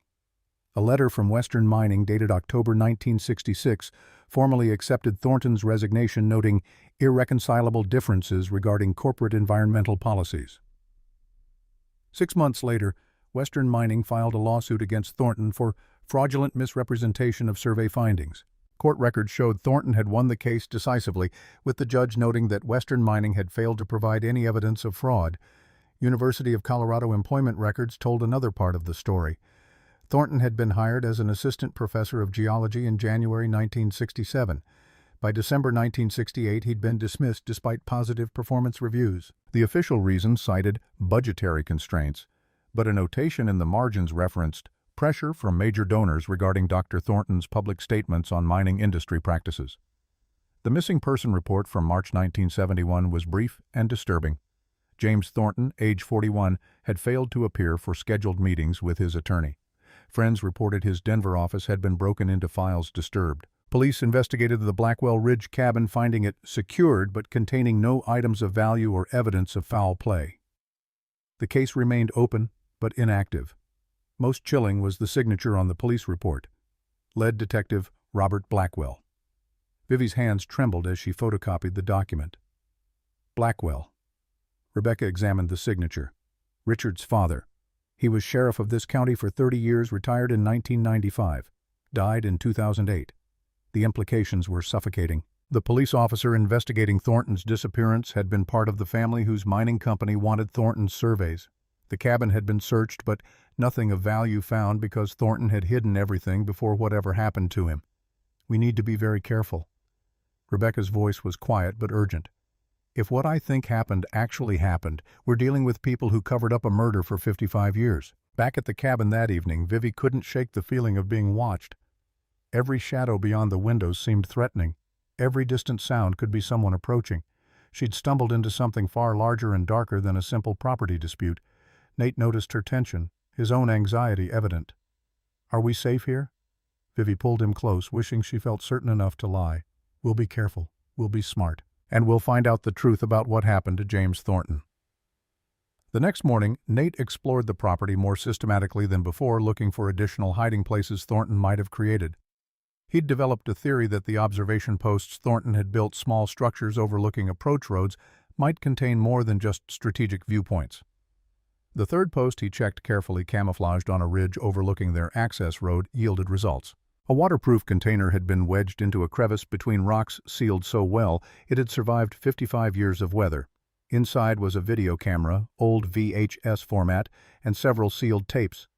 A letter from Western Mining dated October 1966 formally accepted Thornton's resignation, noting irreconcilable differences regarding corporate environmental policies. 6 months later, Western Mining filed a lawsuit against Thornton for fraudulent misrepresentation of survey findings. Court records showed Thornton had won the case decisively, with the judge noting that Western Mining had failed to provide any evidence of fraud. University of Colorado employment records told another part of the story. Thornton had been hired as an assistant professor of geology in January 1967. By December 1968, he'd been dismissed despite positive performance reviews. The official reason cited budgetary constraints, but a notation in the margins referenced pressure from major donors regarding Dr. Thornton's public statements on mining industry practices. The missing person report from March 1971 was brief and disturbing. James Thornton, age 41, had failed to appear for scheduled meetings with his attorney. Friends reported his Denver office had been broken into, files disturbed. Police investigated the Blackwell Ridge cabin, finding it secured but containing no items of value or evidence of foul play. The case remained open but inactive. Most chilling was the signature on the police report. Lead Detective Robert Blackwell. Vivi's hands trembled as she photocopied the document. Blackwell. Rebecca examined the signature. Richard's father. He was sheriff of this county for 30 years, retired in 1995. Died in 2008. The implications were suffocating. The police officer investigating Thornton's disappearance had been part of the family whose mining company wanted Thornton's surveys. The cabin had been searched, but nothing of value found because Thornton had hidden everything before whatever happened to him. We need to be very careful. Rebecca's voice was quiet but urgent. If what I think happened actually happened, we're dealing with people who covered up a murder for 55 years. Back at the cabin that evening, Vivi couldn't shake the feeling of being watched. Every shadow beyond the windows seemed threatening. Every distant sound could be someone approaching. She'd stumbled into something far larger and darker than a simple property dispute. Nate noticed her tension, his own anxiety evident. Are we safe here? Vivi pulled him close, wishing she felt certain enough to lie. We'll be careful. We'll be smart. And we'll find out the truth about what happened to James Thornton. The next morning, Nate explored the property more systematically than before, looking for additional hiding places Thornton might have created. He'd developed a theory that the observation posts Thornton had built, small structures overlooking approach roads, might contain more than just strategic viewpoints. The third post he checked, carefully camouflaged on a ridge overlooking their access road, yielded results. A waterproof container had been wedged into a crevice between rocks, sealed so well it had survived 55 years of weather. Inside was a video camera, old VHS format, and several sealed tapes.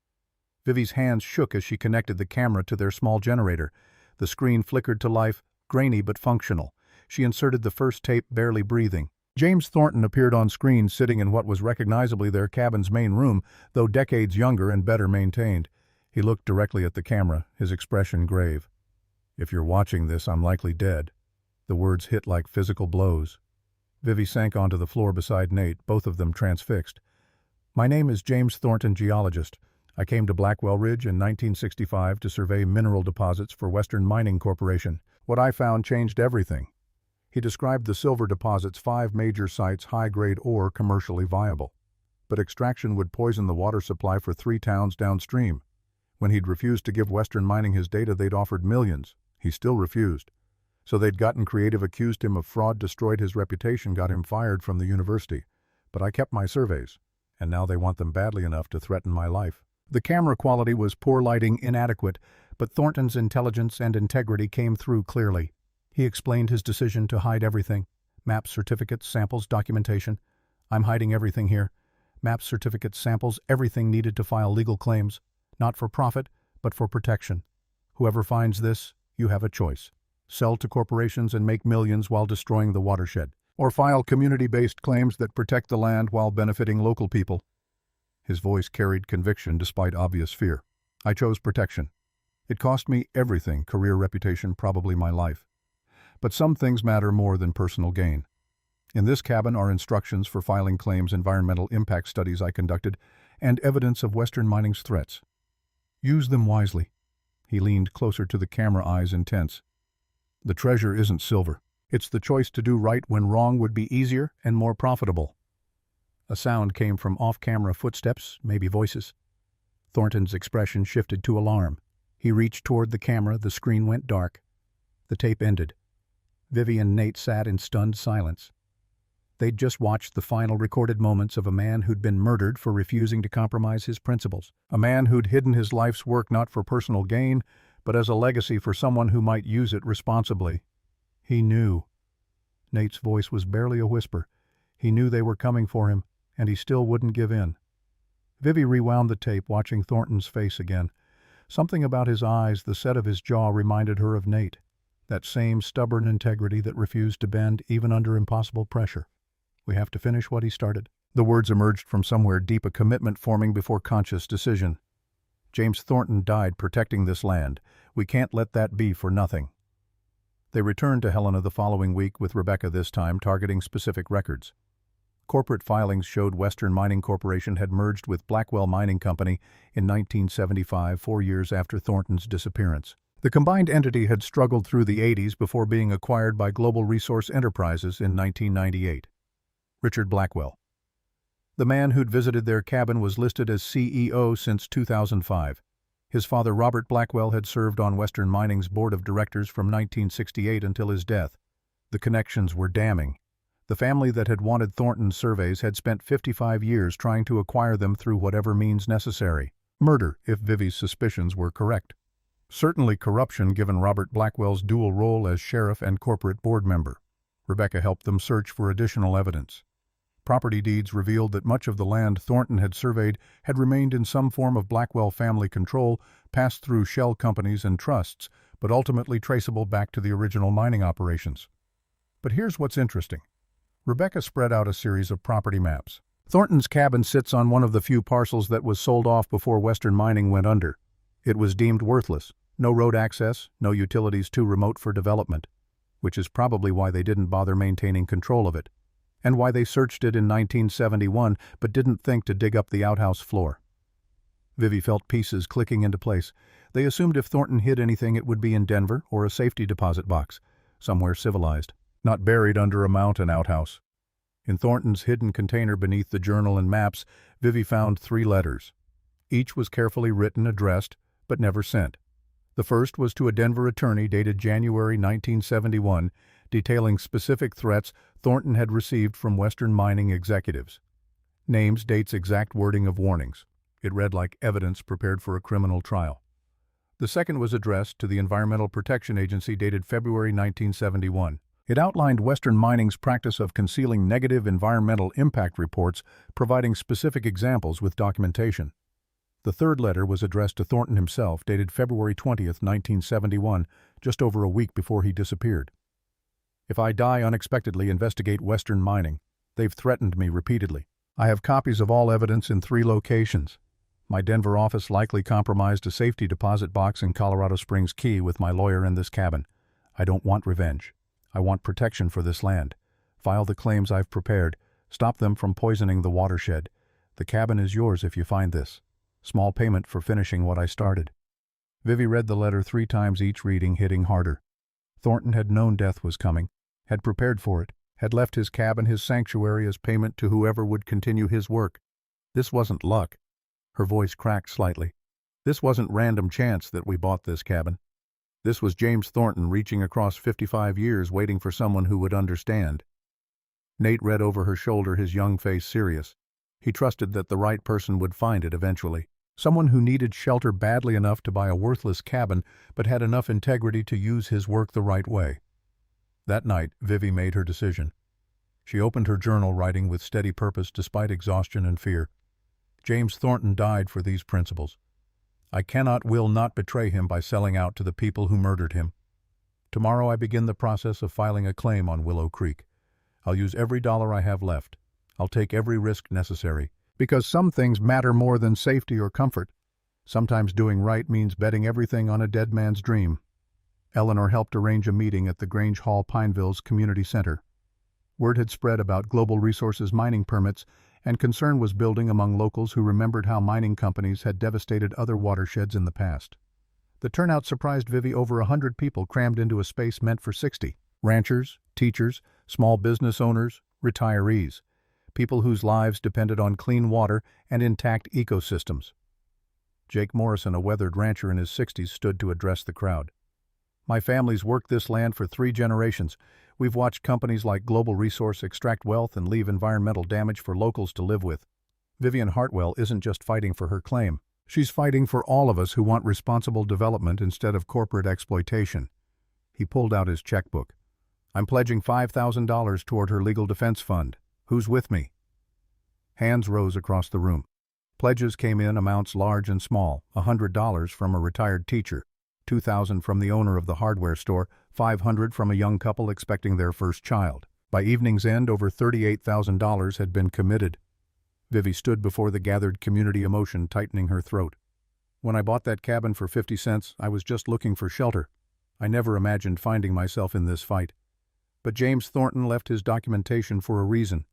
Vivi's hands shook as she connected the camera to their small generator. The screen flickered to life, grainy but functional. She inserted the first tape, barely breathing. James Thornton appeared on screen, sitting in what was recognizably their cabin's main room, though decades younger and better maintained. He looked directly at the camera, his expression grave. If you're watching this, I'm likely dead. The words hit like physical blows. Vivi sank onto the floor beside Nate, both of them transfixed. My name is James Thornton, geologist. I came to Blackwell Ridge in 1965 to survey mineral deposits for Western Mining Corporation. What I found changed everything. He described the silver deposit's 5 major sites, high-grade ore, commercially viable. But extraction would poison the water supply for 3 towns downstream. When he'd refused to give Western Mining his data, they'd offered millions. He still refused. So they'd gotten creative, accused him of fraud, destroyed his reputation, got him fired from the university. But I kept my surveys, and now they want them badly enough to threaten my life. The camera quality was poor, lighting inadequate, but Thornton's intelligence and integrity came through clearly. He explained his decision to hide everything: maps, certificates, samples, documentation. I'm hiding everything here. Maps, certificates, samples, everything needed to file legal claims. Not for profit, but for protection. Whoever finds this, you have a choice. Sell to corporations and make millions while destroying the watershed. Or file community-based claims that protect the land while benefiting local people. His voice carried conviction despite obvious fear. I chose protection. It cost me everything, career, reputation, probably my life. But some things matter more than personal gain. In this cabin are instructions for filing claims, environmental impact studies I conducted, and evidence of Western Mining's threats. Use them wisely. He leaned closer to the camera, eyes intense. The treasure isn't silver. It's the choice to do right when wrong would be easier and more profitable. A sound came from off-camera footsteps, maybe voices. Thornton's expression shifted to alarm. He reached toward the camera, the screen went dark. The tape ended. Vivi and Nate sat in stunned silence. They'd just watched the final recorded moments of a man who'd been murdered for refusing to compromise his principles. A man who'd hidden his life's work not for personal gain, but as a legacy for someone who might use it responsibly. He knew. Nate's voice was barely a whisper. He knew they were coming for him, and he still wouldn't give in. Vivi rewound the tape, watching Thornton's face again. Something about his eyes, the set of his jaw, reminded her of Nate. That same stubborn integrity that refused to bend even under impossible pressure. We have to finish what he started. The words emerged from somewhere deep, a commitment forming before conscious decision. James Thornton died protecting this land. We can't let that be for nothing. They returned to Helena the following week, with Rebecca this time targeting specific records. Corporate filings showed Western Mining Corporation had merged with Blackwell Mining Company in 1975, 4 years after Thornton's disappearance. The combined entity had struggled through the 80s before being acquired by Global Resource Enterprises in 1998. Richard Blackwell. The man who'd visited their cabin was listed as CEO since 2005. His father, Robert Blackwell, had served on Western Mining's board of directors from 1968 until his death. The connections were damning. The family that had wanted Thornton's surveys had spent 55 years trying to acquire them through whatever means necessary. Murder, if Vivi's suspicions were correct. Certainly corruption, given Robert Blackwell's dual role as sheriff and corporate board member. Rebecca helped them search for additional evidence. Property deeds revealed that much of the land Thornton had surveyed had remained in some form of Blackwell family control, passed through shell companies and trusts, but ultimately traceable back to the original mining operations. But here's what's interesting. Rebecca spread out a series of property maps. Thornton's cabin sits on one of the few parcels that was sold off before Western Mining went under. It was deemed worthless. No road access, no utilities too remote for development, which is probably why they didn't bother maintaining control of it, and why they searched it in 1971 but didn't think to dig up the outhouse floor. Vivi felt pieces clicking into place. They assumed if Thornton hid anything it would be in Denver or a safety deposit box, somewhere civilized, not buried under a mountain outhouse. In Thornton's hidden container beneath the journal and maps, Vivi found 3 letters. Each was carefully written, addressed, but never sent. The first was to a Denver attorney dated January 1971, detailing specific threats Thornton had received from Western Mining executives. Names, dates, exact wording of warnings. It read like evidence prepared for a criminal trial. The second was addressed to the Environmental Protection Agency dated February 1971. It outlined Western Mining's practice of concealing negative environmental impact reports, providing specific examples with documentation. The third letter was addressed to Thornton himself, dated February 20, 1971, just over a week before he disappeared. If I die unexpectedly, investigate Western Mining. They've threatened me repeatedly. I have copies of all evidence in 3 locations. My Denver office likely compromised a safety deposit box in Colorado Springs Key with my lawyer in this cabin. I don't want revenge. I want protection for this land. File the claims I've prepared. Stop them from poisoning the watershed. The cabin is yours if you find this. Small payment for finishing what I started. Vivi read the letter 3 times, each reading hitting harder. Thornton had known death was coming, had prepared for it, had left his cabin, his sanctuary, as payment to whoever would continue his work. This wasn't luck. Her voice cracked slightly. This wasn't random chance that we bought this cabin. This was James Thornton reaching across 55 years, waiting for someone who would understand. Nate read over her shoulder, his young face serious. He trusted that the right person would find it eventually. Someone who needed shelter badly enough to buy a worthless cabin, but had enough integrity to use his work the right way. That night, Vivi made her decision. She opened her journal, writing with steady purpose despite exhaustion and fear. James Thornton died for these principles. I will not betray him by selling out to the people who murdered him. Tomorrow I begin the process of filing a claim on Willow Creek. I'll use every dollar I have left. I'll take every risk necessary. Because some things matter more than safety or comfort. Sometimes doing right means betting everything on a dead man's dream. Eleanor helped arrange a meeting at the Grange Hall Pineville's community center. Word had spread about Global Resources mining permits, and concern was building among locals who remembered how mining companies had devastated other watersheds in the past. The turnout surprised Vivi. Over 100 people crammed into a space meant for 60. Ranchers, teachers, small business owners, retirees. People whose lives depended on clean water and intact ecosystems. Jake Morrison, a weathered rancher in his 60s, stood to address the crowd. My family's worked this land for 3 generations. We've watched companies like Global Resource extract wealth and leave environmental damage for locals to live with. Vivian Hartwell isn't just fighting for her claim. She's fighting for all of us who want responsible development instead of corporate exploitation. He pulled out his checkbook. I'm pledging $5,000 toward her legal defense fund. Who's with me? Hands rose across the room. Pledges came in, amounts large and small. $100 from a retired teacher, $2,000 from the owner of the hardware store, $500 from a young couple expecting their first child. By evening's end, over $38,000 had been committed. Vivi stood before the gathered community, emotion tightening her throat. When I bought that cabin for 50 cents, I was just looking for shelter. I never imagined finding myself in this fight. But James Thornton left his documentation for a reason.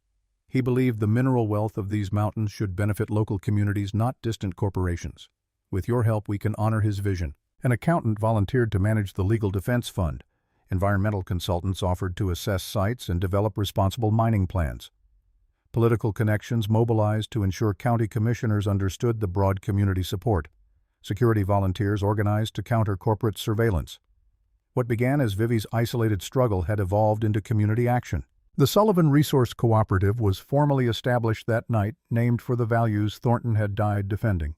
He believed the mineral wealth of these mountains should benefit local communities, not distant corporations. With your help, we can honor his vision. An accountant volunteered to manage the legal defense fund. Environmental consultants offered to assess sites and develop responsible mining plans. Political connections mobilized to ensure county commissioners understood the broad community support. Security volunteers organized to counter corporate surveillance. What began as Vivi's isolated struggle had evolved into community action. The Sullivan Resource Cooperative was formally established that night, named for the values Thornton had died defending.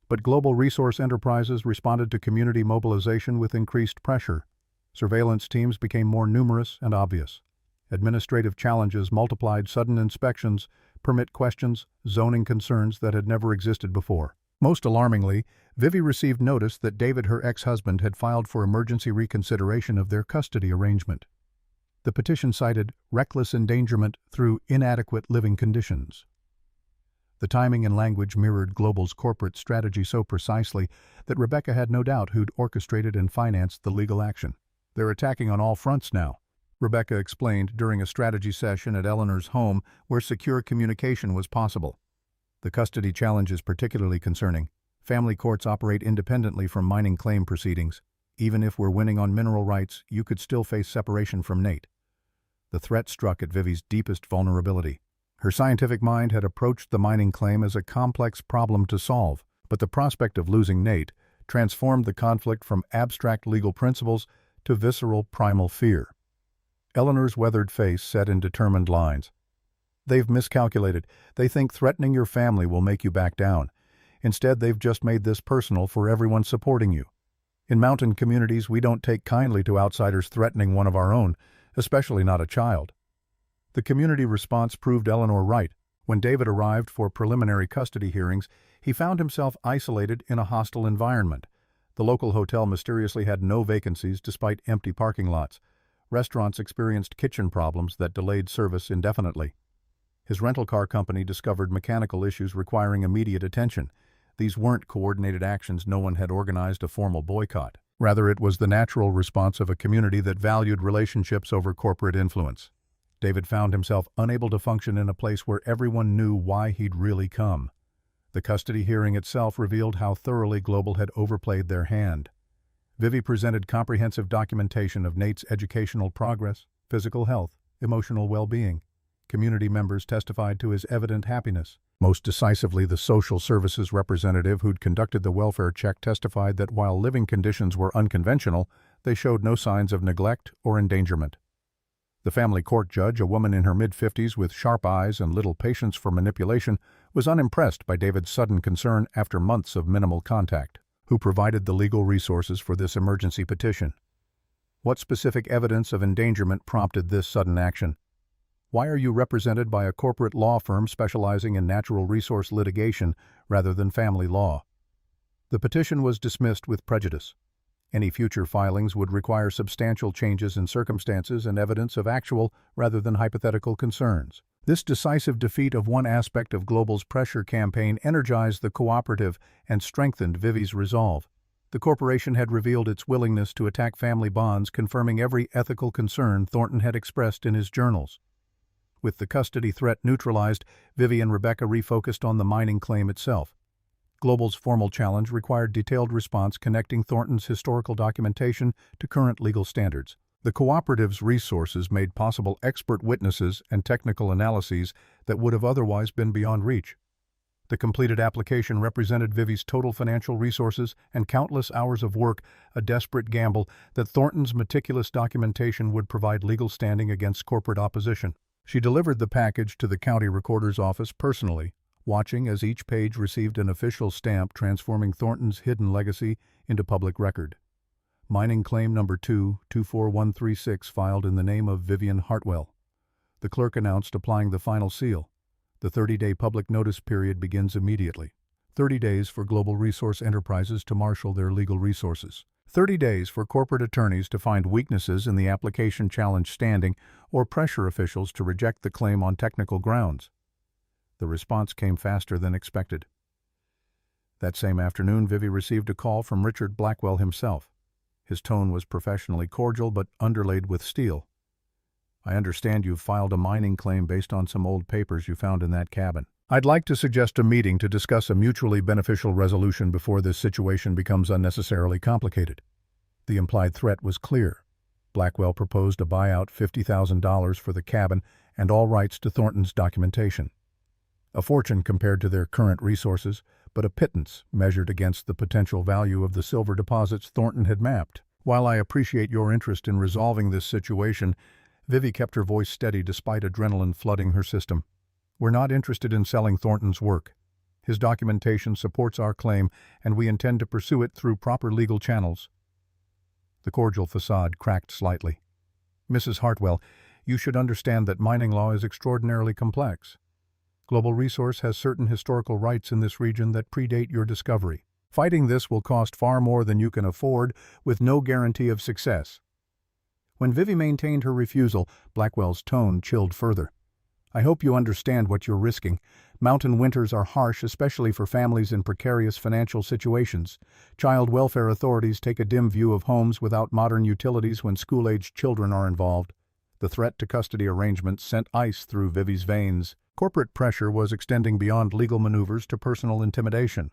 But Global Resource Enterprises responded to community mobilization with increased pressure. Surveillance teams became more numerous and obvious. Administrative challenges multiplied, sudden inspections, permit questions, zoning concerns that had never existed before. Most alarmingly, Vivi received notice that David, her ex-husband, had filed for emergency reconsideration of their custody arrangement. The petition cited reckless endangerment through inadequate living conditions. The timing and language mirrored Global's corporate strategy so precisely that Rebecca had no doubt who'd orchestrated and financed the legal action. They're attacking on all fronts now, Rebecca explained during a strategy session at Eleanor's home where secure communication was possible. The custody challenge is particularly concerning. Family courts operate independently from mining claim proceedings. Even if we're winning on mineral rights, you could still face separation from Nate. The threat struck at Vivi's deepest vulnerability. Her scientific mind had approached the mining claim as a complex problem to solve, but the prospect of losing Nate transformed the conflict from abstract legal principles to visceral primal fear. Eleanor's weathered face set in determined lines. They've miscalculated. They think threatening your family will make you back down. Instead, they've just made this personal for everyone supporting you. In mountain communities, we don't take kindly to outsiders threatening one of our own, especially not a child. The community response proved Eleanor right. When David arrived for preliminary custody hearings, he found himself isolated in a hostile environment. The local hotel mysteriously had no vacancies despite empty parking lots. Restaurants experienced kitchen problems that delayed service indefinitely. His rental car company discovered mechanical issues requiring immediate attention. These weren't coordinated actions. No one had organized a formal boycott. Rather, it was the natural response of a community that valued relationships over corporate influence. David found himself unable to function in a place where everyone knew why he'd really come. The custody hearing itself revealed how thoroughly Global had overplayed their hand. Vivi presented comprehensive documentation of Nate's educational progress, physical health, emotional well-being. Community members testified to his evident happiness. Most decisively, the social services representative who'd conducted the welfare check testified that while living conditions were unconventional, they showed no signs of neglect or endangerment. The family court judge, a woman in her mid-50s with sharp eyes and little patience for manipulation, was unimpressed by David's sudden concern after months of minimal contact. Who provided the legal resources for this emergency petition? What specific evidence of endangerment prompted this sudden action? Why are you represented by a corporate law firm specializing in natural resource litigation rather than family law? The petition was dismissed with prejudice. Any future filings would require substantial changes in circumstances and evidence of actual rather than hypothetical concerns. This decisive defeat of one aspect of Global's pressure campaign energized the cooperative and strengthened Vivi's resolve. The corporation had revealed its willingness to attack family bonds, confirming every ethical concern Thornton had expressed in his journals. With the custody threat neutralized, Vivi and Rebecca refocused on the mining claim itself. Global's formal challenge required detailed response connecting Thornton's historical documentation to current legal standards. The cooperative's resources made possible expert witnesses and technical analyses that would have otherwise been beyond reach. The completed application represented Vivi's total financial resources and countless hours of work, a desperate gamble that Thornton's meticulous documentation would provide legal standing against corporate opposition. She delivered the package to the county recorder's office personally, watching as each page received an official stamp transforming Thornton's hidden legacy into public record. Mining Claim Number 24136 filed in the name of Vivian Hartwell. The clerk announced applying the final seal. The 30-day public notice period begins immediately. 30 days for Global Resource Enterprises to marshal their legal resources. 30 days for corporate attorneys to find weaknesses in the application challenge standing or pressure officials to reject the claim on technical grounds. The response came faster than expected. That same afternoon, Vivi received a call from Richard Blackwell himself. His tone was professionally cordial but underlaid with steel. I understand you've filed a mining claim based on some old papers you found in that cabin. I'd like to suggest a meeting to discuss a mutually beneficial resolution before this situation becomes unnecessarily complicated. The implied threat was clear. Blackwell proposed a buyout $50,000 for the cabin and all rights to Thornton's documentation. A fortune compared to their current resources, but a pittance measured against the potential value of the silver deposits Thornton had mapped. While I appreciate your interest in resolving this situation, Vivi kept her voice steady despite adrenaline flooding her system. We're not interested in selling Thornton's work. His documentation supports our claim, and we intend to pursue it through proper legal channels. The cordial facade cracked slightly. Mrs. Hartwell, you should understand that mining law is extraordinarily complex. Global Resource has certain historical rights in this region that predate your discovery. Fighting this will cost far more than you can afford, with no guarantee of success. When Vivi maintained her refusal, Blackwell's tone chilled further. I hope you understand what you're risking. Mountain winters are harsh, especially for families in precarious financial situations. Child welfare authorities take a dim view of homes without modern utilities when school-aged children are involved. The threat to custody arrangements sent ice through Vivi's veins. Corporate pressure was extending beyond legal maneuvers to personal intimidation.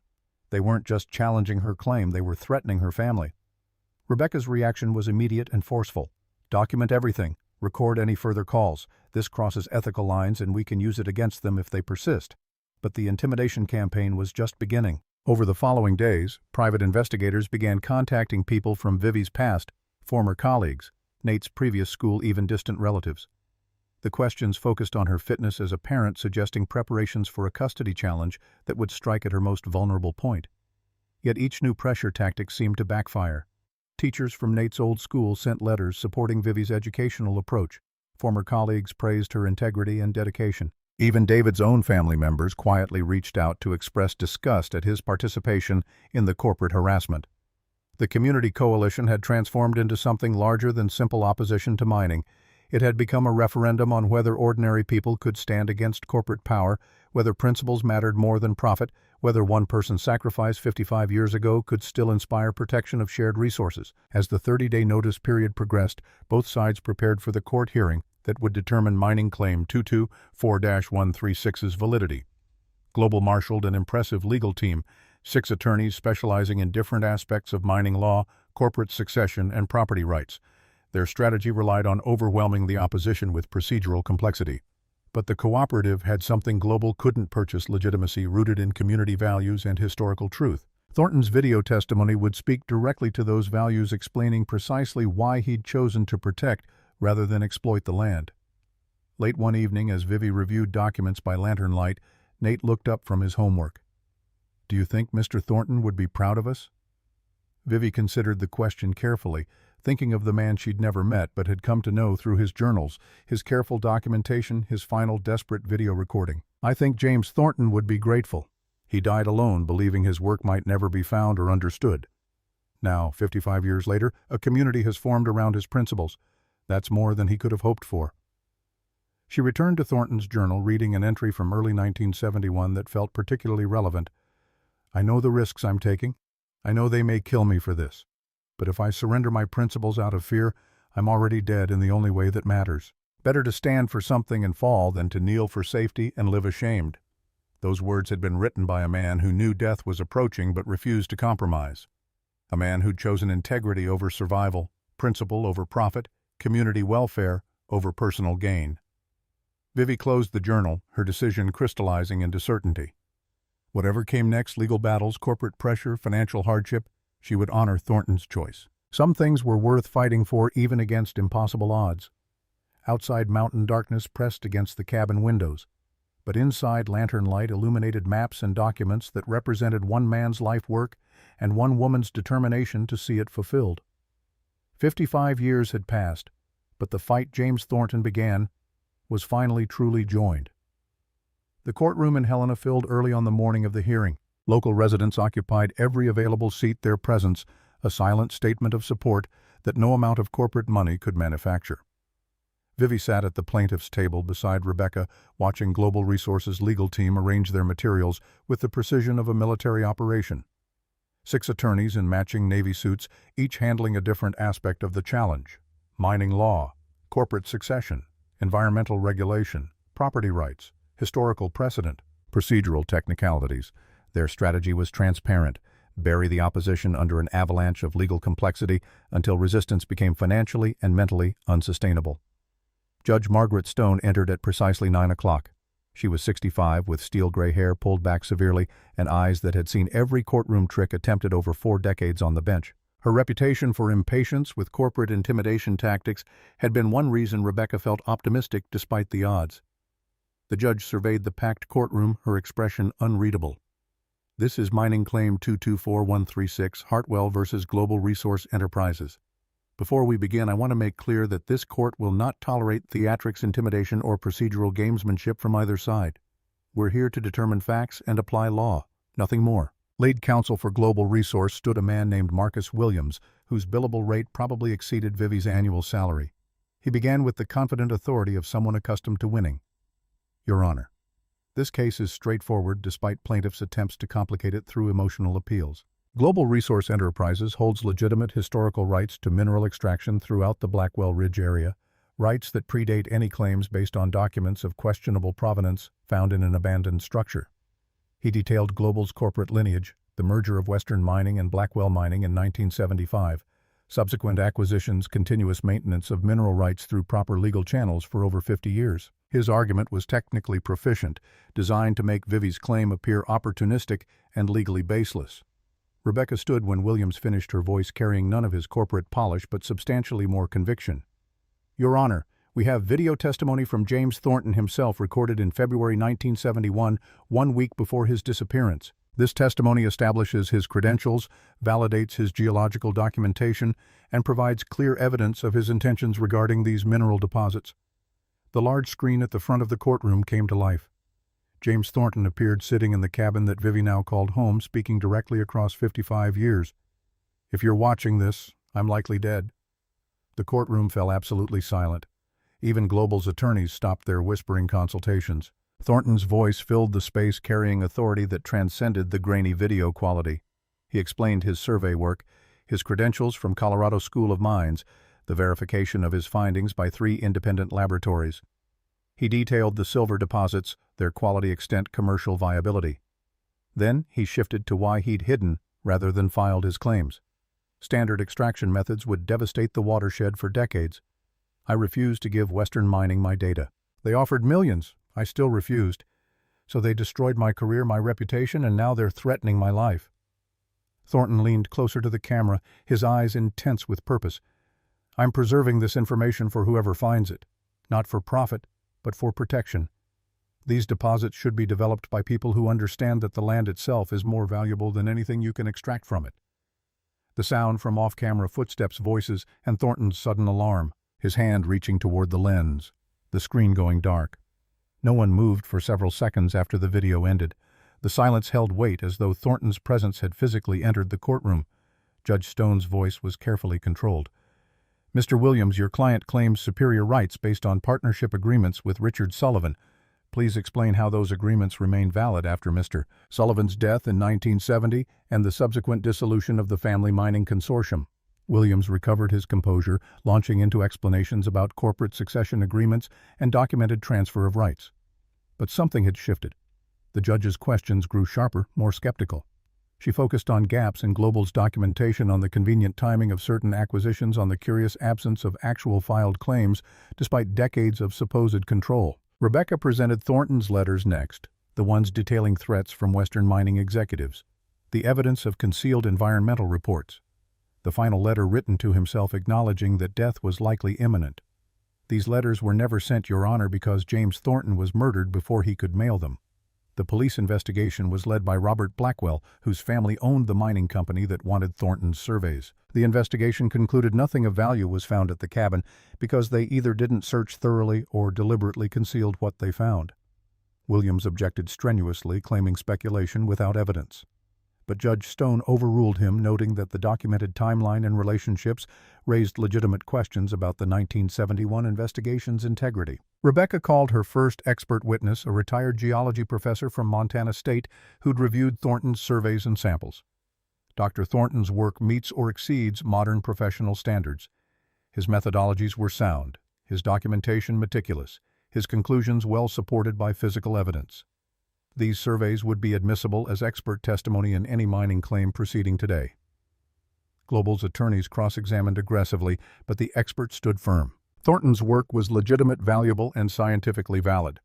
They weren't just challenging her claim, they were threatening her family. Rebecca's reaction was immediate and forceful. Document everything. Record any further calls. This crosses ethical lines and we can use it against them if they persist. But the intimidation campaign was just beginning. Over the following days, private investigators began contacting people from Vivi's past, former colleagues, Nate's previous school, even distant relatives. The questions focused on her fitness as a parent, suggesting preparations for a custody challenge that would strike at her most vulnerable point. Yet each new pressure tactic seemed to backfire. Teachers from Nate's old school sent letters supporting Vivi's educational approach. Former colleagues praised her integrity and dedication. Even David's own family members quietly reached out to express disgust at his participation in the corporate harassment. The community coalition had transformed into something larger than simple opposition to mining. It had become a referendum on whether ordinary people could stand against corporate power, whether principles mattered more than profit, whether one person's sacrifice 55 years ago could still inspire protection of shared resources. As the 30-day notice period progressed, both sides prepared for the court hearing that would determine mining claim 224-136's validity. Global marshaled an impressive legal team, 6 attorneys specializing in different aspects of mining law, corporate succession, and property rights. Their strategy relied on overwhelming the opposition with procedural complexity. But the cooperative had something Global couldn't purchase: legitimacy rooted in community values and historical truth. Thornton's video testimony would speak directly to those values, explaining precisely why he'd chosen to protect rather than exploit the land. Late one evening, as Vivi reviewed documents by lantern light, Nate looked up from his homework. "Do you think Mr. Thornton would be proud of us?" Vivi considered the question carefully, thinking of the man she'd never met but had come to know through his journals, his careful documentation, his final desperate video recording. I think James Thornton would be grateful. He died alone, believing his work might never be found or understood. Now, 55 years later, a community has formed around his principles. That's more than he could have hoped for. She returned to Thornton's journal, reading an entry from early 1971 that felt particularly relevant. I know the risks I'm taking. I know they may kill me for this. But if I surrender my principles out of fear, I'm already dead in the only way that matters. Better to stand for something and fall than to kneel for safety and live ashamed. Those words had been written by a man who knew death was approaching but refused to compromise. A man who'd chosen integrity over survival, principle over profit, community welfare over personal gain. Vivi closed the journal, her decision crystallizing into certainty. Whatever came next, legal battles, corporate pressure, financial hardship, she would honor Thornton's choice. Some things were worth fighting for even against impossible odds. Outside, mountain darkness pressed against the cabin windows, but inside, lantern light illuminated maps and documents that represented one man's life work and one woman's determination to see it fulfilled. 55 years had passed, but the fight James Thornton began was finally truly joined. The courtroom in Helena filled early on the morning of the hearing. Local residents occupied every available seat, their presence a silent statement of support that no amount of corporate money could manufacture. Vivi sat at the plaintiff's table beside Rebecca, watching Global Resources' legal team arrange their materials with the precision of a military operation. 6 attorneys in matching Navy suits, each handling a different aspect of the challenge: mining law, corporate succession, environmental regulation, property rights, historical precedent, procedural technicalities. Their strategy was transparent: bury the opposition under an avalanche of legal complexity until resistance became financially and mentally unsustainable. Judge Margaret Stone entered at precisely 9 o'clock. She was 65, with steel-gray hair pulled back severely and eyes that had seen every courtroom trick attempted over 4 decades on the bench. Her reputation for impatience with corporate intimidation tactics had been one reason Rebecca felt optimistic despite the odds. The judge surveyed the packed courtroom, her expression unreadable. This is Mining Claim 224136, Hartwell versus Global Resource Enterprises. Before we begin, I want to make clear that this court will not tolerate theatrics, intimidation, or procedural gamesmanship from either side. We're here to determine facts and apply law, nothing more. Lead counsel for Global Resource stood a man named Marcus Williams, whose billable rate probably exceeded Vivi's annual salary. He began with the confident authority of someone accustomed to winning. Your Honor, this case is straightforward despite plaintiffs' attempts to complicate it through emotional appeals. Global Resource Enterprises holds legitimate historical rights to mineral extraction throughout the Blackwell Ridge area, rights that predate any claims based on documents of questionable provenance found in an abandoned structure. He detailed Global's corporate lineage, the merger of Western Mining and Blackwell Mining in 1975, subsequent acquisitions, continuous maintenance of mineral rights through proper legal channels for over 50 years. His argument was technically proficient, designed to make Vivi's claim appear opportunistic and legally baseless. Rebecca stood when Williams finished, her voice carrying none of his corporate polish but substantially more conviction. Your Honor, we have video testimony from James Thornton himself recorded in February 1971, 1 week before his disappearance. This testimony establishes his credentials, validates his geological documentation, and provides clear evidence of his intentions regarding these mineral deposits. The large screen at the front of the courtroom came to life. James Thornton appeared sitting in the cabin that Vivi now called home, speaking directly across 55 years. If you're watching this, I'm likely dead. The courtroom fell absolutely silent. Even Global's attorneys stopped their whispering consultations. Thornton's voice filled the space, carrying authority that transcended the grainy video quality. He explained his survey work, his credentials from Colorado School of Mines, the verification of his findings by 3 independent laboratories. He detailed the silver deposits, their quality, extent, commercial viability. Then he shifted to why he'd hidden rather than filed his claims. Standard extraction methods would devastate the watershed for decades. I refused to give Western Mining my data. They offered millions. I still refused. So they destroyed my career, my reputation, and now they're threatening my life. Thornton leaned closer to the camera, his eyes intense with purpose. I'm preserving this information for whoever finds it, not for profit, but for protection. These deposits should be developed by people who understand that the land itself is more valuable than anything you can extract from it. The sound from off-camera footsteps, voices, and Thornton's sudden alarm, his hand reaching toward the lens, the screen going dark. No one moved for several seconds after the video ended. The silence held weight as though Thornton's presence had physically entered the courtroom. Judge Stone's voice was carefully controlled. "Mr. Williams, your client claims superior rights based on partnership agreements with Richard Sullivan. Please explain how those agreements remain valid after Mr. Sullivan's death in 1970 and the subsequent dissolution of the Family Mining Consortium." Williams recovered his composure, launching into explanations about corporate succession agreements and documented transfer of rights. But something had shifted. The judge's questions grew sharper, more skeptical. She focused on gaps in Global's documentation, on the convenient timing of certain acquisitions, on the curious absence of actual filed claims, despite decades of supposed control. Rebecca presented Thornton's letters next, the ones detailing threats from Western mining executives, the evidence of concealed environmental reports, the final letter written to himself acknowledging that death was likely imminent. "These letters were never sent, Your Honor, because James Thornton was murdered before he could mail them." The police investigation was led by Robert Blackwell, whose family owned the mining company that wanted Thornton's surveys. The investigation concluded nothing of value was found at the cabin because they either didn't search thoroughly or deliberately concealed what they found. Williams objected strenuously, claiming speculation without evidence. But Judge Stone overruled him, noting that the documented timeline and relationships raised legitimate questions about the 1971 investigation's integrity. Rebecca called her first expert witness, a retired geology professor from Montana State who'd reviewed Thornton's surveys and samples. Dr. Thornton's work meets or exceeds modern professional standards. His methodologies were sound, his documentation meticulous, his conclusions well supported by physical evidence. These surveys would be admissible as expert testimony in any mining claim proceeding today. Global's attorneys cross-examined aggressively, but the expert stood firm. Thornton's work was legitimate, valuable, and scientifically valid.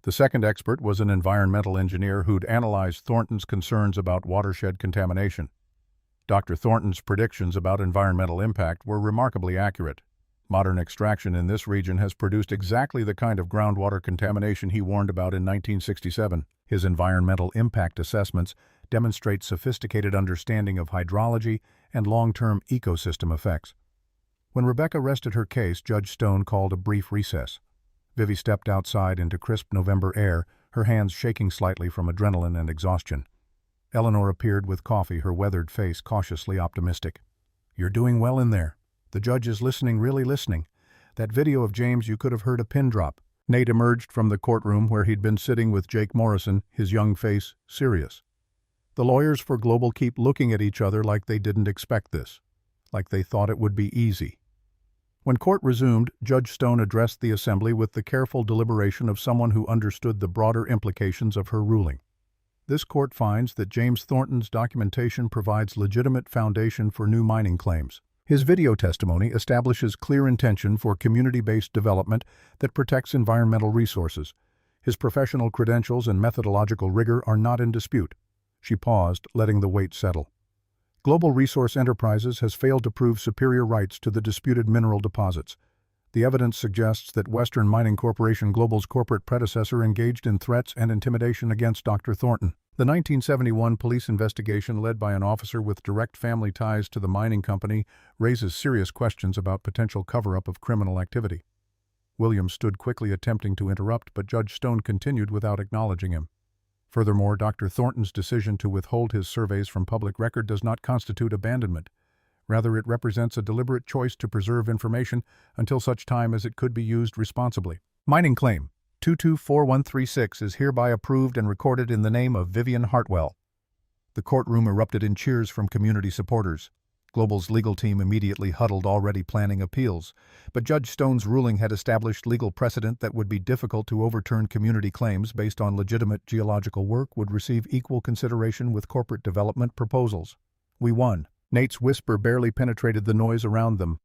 The second expert was an environmental engineer who'd analyzed Thornton's concerns about watershed contamination. Dr. Thornton's predictions about environmental impact were remarkably accurate. Modern extraction in this region has produced exactly the kind of groundwater contamination he warned about in 1967. His environmental impact assessments demonstrate sophisticated understanding of hydrology and long-term ecosystem effects. When Rebecca rested her case, Judge Stone called a brief recess. Vivi stepped outside into crisp November air, her hands shaking slightly from adrenaline and exhaustion. Eleanor appeared with coffee, her weathered face cautiously optimistic. "You're doing well in there. The judge is listening, really listening. That video of James, you could have heard a pin drop." Nate emerged from the courtroom where he'd been sitting with Jake Morrison, his young face serious. The lawyers for Global keep looking at each other like they didn't expect this, like they thought it would be easy. When court resumed, Judge Stone addressed the assembly with the careful deliberation of someone who understood the broader implications of her ruling. This court finds that James Thornton's documentation provides legitimate foundation for new mining claims. His video testimony establishes clear intention for community-based development that protects environmental resources. His professional credentials and methodological rigor are not in dispute. She paused, letting the weight settle. Global Resource Enterprises has failed to prove superior rights to the disputed mineral deposits. The evidence suggests that Western Mining Corporation, Global's corporate predecessor, engaged in threats and intimidation against Dr. Thornton. The 1971 police investigation, led by an officer with direct family ties to the mining company, raises serious questions about potential cover-up of criminal activity. Williams stood quickly, attempting to interrupt, but Judge Stone continued without acknowledging him. Furthermore, Dr. Thornton's decision to withhold his surveys from public record does not constitute abandonment. Rather, it represents a deliberate choice to preserve information until such time as it could be used responsibly. Mining claim 224136 is hereby approved and recorded in the name of Vivian Hartwell. The courtroom erupted in cheers from community supporters. Global's legal team immediately huddled, already planning appeals. But Judge Stone's ruling had established legal precedent that would be difficult to overturn. Community claims based on legitimate geological work would receive equal consideration with corporate development proposals. "We won." Nate's whisper barely penetrated the noise around them.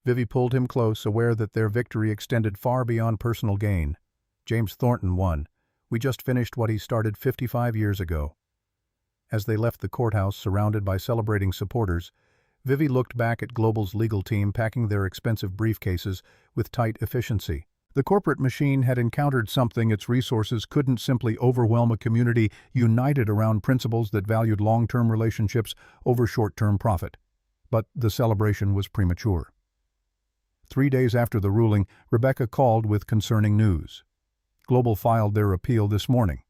Vivi pulled him close, aware that their victory extended far beyond personal gain. "James Thornton won. We just finished what he started 55 years ago." As they left the courthouse, surrounded by celebrating supporters, Vivi looked back at Global's legal team packing their expensive briefcases with tight efficiency. The corporate machine had encountered something its resources couldn't simply overwhelm: a community united around principles that valued long-term relationships over short-term profit. but the celebration was premature. 3 days after the ruling, Rebecca called with concerning news. Global filed their appeal this morning.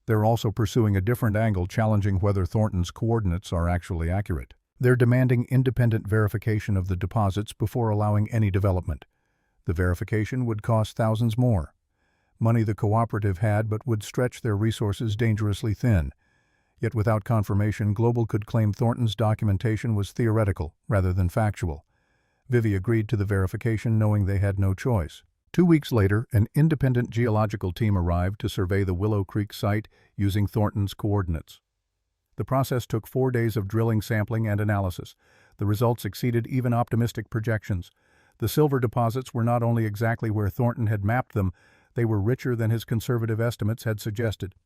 They're also pursuing a different angle, challenging whether Thornton's coordinates are actually accurate. They're demanding independent verification of the deposits before allowing any development. The verification would cost thousands more. Money the cooperative had but would stretch their resources dangerously thin. Yet without confirmation, Global could claim Thornton's documentation was theoretical rather than factual. Vivi agreed to the verification, knowing they had no choice. 2 weeks later, an independent geological team arrived to survey the Willow Creek site using Thornton's coordinates. The process took 4 days of drilling, sampling, and analysis. The results exceeded even optimistic projections. The silver deposits were not only exactly where Thornton had mapped them, they were richer than his conservative estimates had suggested.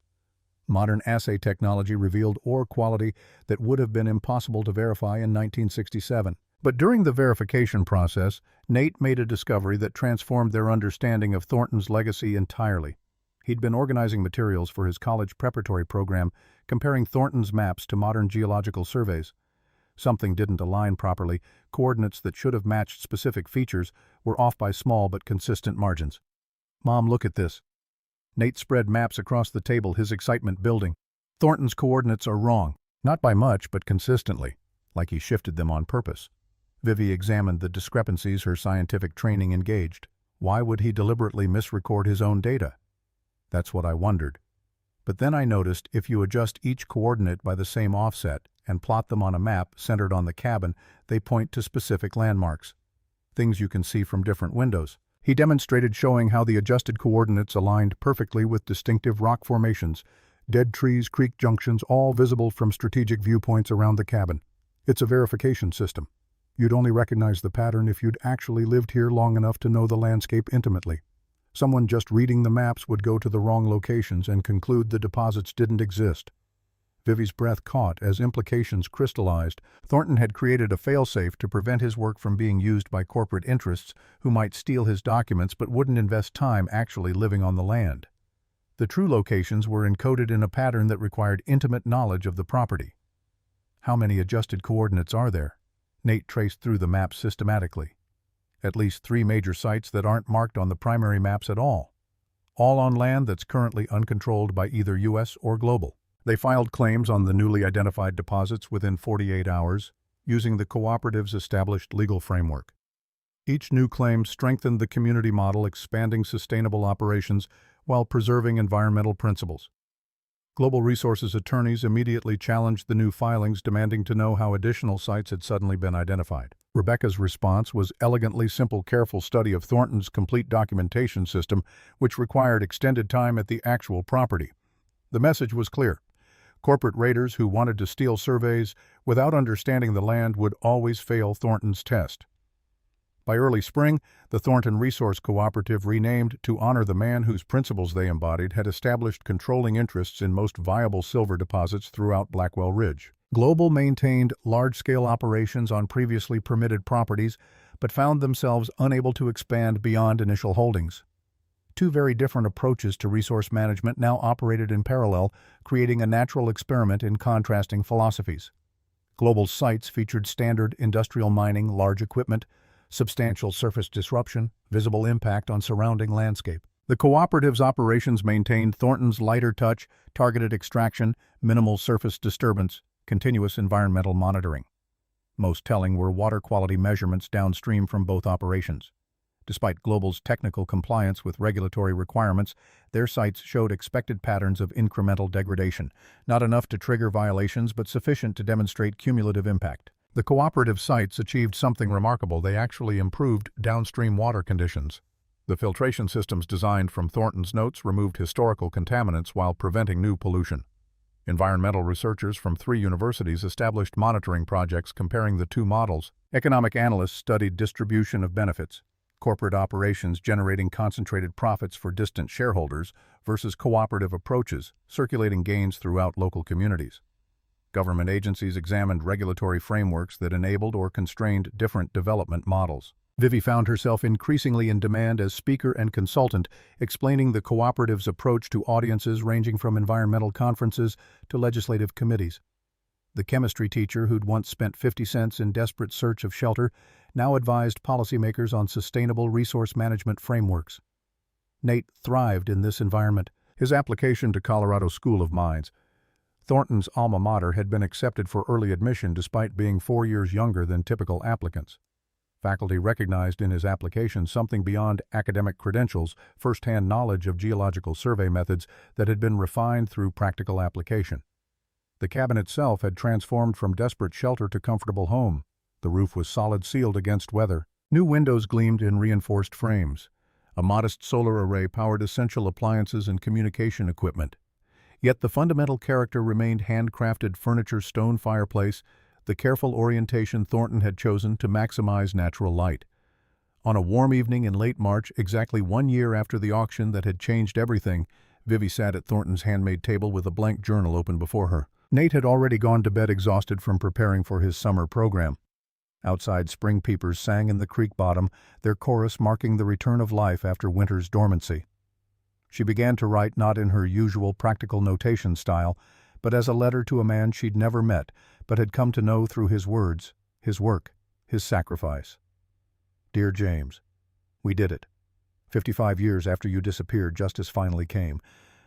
Modern assay technology revealed ore quality that would have been impossible to verify in 1967. But during the verification process, Nate made a discovery that transformed their understanding of Thornton's legacy entirely. He'd been organizing materials for his college preparatory program, comparing Thornton's maps to modern geological surveys. Something didn't align properly. Coordinates that should have matched specific features were off by small but consistent margins. "Mom, look at this." Nate spread maps across the table, his excitement building. "Thornton's coordinates are wrong. Not by much, but consistently, like he shifted them on purpose." Vivi examined the discrepancies, her scientific training engaged. Why would he deliberately misrecord his own data? That's what I wondered. But then I noticed if you adjust each coordinate by the same offset and plot them on a map centered on the cabin, they point to specific landmarks, things you can see from different windows. He demonstrated, showing how the adjusted coordinates aligned perfectly with distinctive rock formations, dead trees, creek junctions, all visible from strategic viewpoints around the cabin. It's a verification system. You'd only recognize the pattern if you'd actually lived here long enough to know the landscape intimately. Someone just reading the maps would go to the wrong locations and conclude the deposits didn't exist. Vivi's breath caught as implications crystallized. Thornton had created a failsafe to prevent his work from being used by corporate interests who might steal his documents but wouldn't invest time actually living on the land. The true locations were encoded in a pattern that required intimate knowledge of the property. How many adjusted coordinates are there? Nate traced through the maps systematically. At least 3 major sites that aren't marked on the primary maps at all on land that's currently uncontrolled by either U.S. or Global. They filed claims on the newly identified deposits within 48 hours, using the cooperative's established legal framework. Each new claim strengthened the community model, expanding sustainable operations while preserving environmental principles. Global Resources attorneys immediately challenged the new filings, demanding to know how additional sites had suddenly been identified. Rebecca's response was elegantly simple, careful study of Thornton's complete documentation system, which required extended time at the actual property. The message was clear. Corporate raiders who wanted to steal surveys without understanding the land would always fail Thornton's test. By early spring, the Thornton Resource Cooperative, renamed to honor the man whose principles they embodied, had established controlling interests in most viable silver deposits throughout Blackwell Ridge. Global maintained large-scale operations on previously permitted properties, but found themselves unable to expand beyond initial holdings. 2 very different approaches to resource management now operated in parallel, creating a natural experiment in contrasting philosophies. Global's sites featured standard industrial mining, large equipment, substantial surface disruption, visible impact on surrounding landscape. The cooperative's operations maintained Thornton's lighter touch, targeted extraction, minimal surface disturbance, continuous environmental monitoring. Most telling were water quality measurements downstream from both operations. Despite Global's technical compliance with regulatory requirements, their sites showed expected patterns of incremental degradation, not enough to trigger violations but sufficient to demonstrate cumulative impact. The cooperative sites achieved something remarkable. They actually improved downstream water conditions. The filtration systems designed from Thornton's notes removed historical contaminants while preventing new pollution. Environmental researchers from 3 universities established monitoring projects comparing the 2 models. Economic analysts studied distribution of benefits, corporate operations generating concentrated profits for distant shareholders versus cooperative approaches, circulating gains throughout local communities. Government agencies examined regulatory frameworks that enabled or constrained different development models. Vivi found herself increasingly in demand as speaker and consultant, explaining the cooperative's approach to audiences ranging from environmental conferences to legislative committees. The chemistry teacher who'd once spent 50 cents in desperate search of shelter now advised policymakers on sustainable resource management frameworks. Nate thrived in this environment. His application to Colorado School of Mines, Thornton's alma mater, had been accepted for early admission despite being 4 years younger than typical applicants. Faculty recognized in his application something beyond academic credentials, first-hand knowledge of geological survey methods that had been refined through practical application. The cabin itself had transformed from desperate shelter to comfortable home. The roof was solid, sealed against weather. New windows gleamed in reinforced frames. A modest solar array powered essential appliances and communication equipment. Yet the fundamental character remained handcrafted furniture, stone fireplace, the careful orientation Thornton had chosen to maximize natural light. On a warm evening in late March, exactly 1 year after the auction that had changed everything, Vivi sat at Thornton's handmade table with a blank journal open before her. Nate had already gone to bed exhausted from preparing for his summer program. Outside, spring peepers sang in the creek bottom, their chorus marking the return of life after winter's dormancy. She began to write not in her usual practical notation style, but as a letter to a man she'd never met, but had come to know through his words, his work, his sacrifice. Dear James, we did it. 55 years after you disappeared, justice finally came.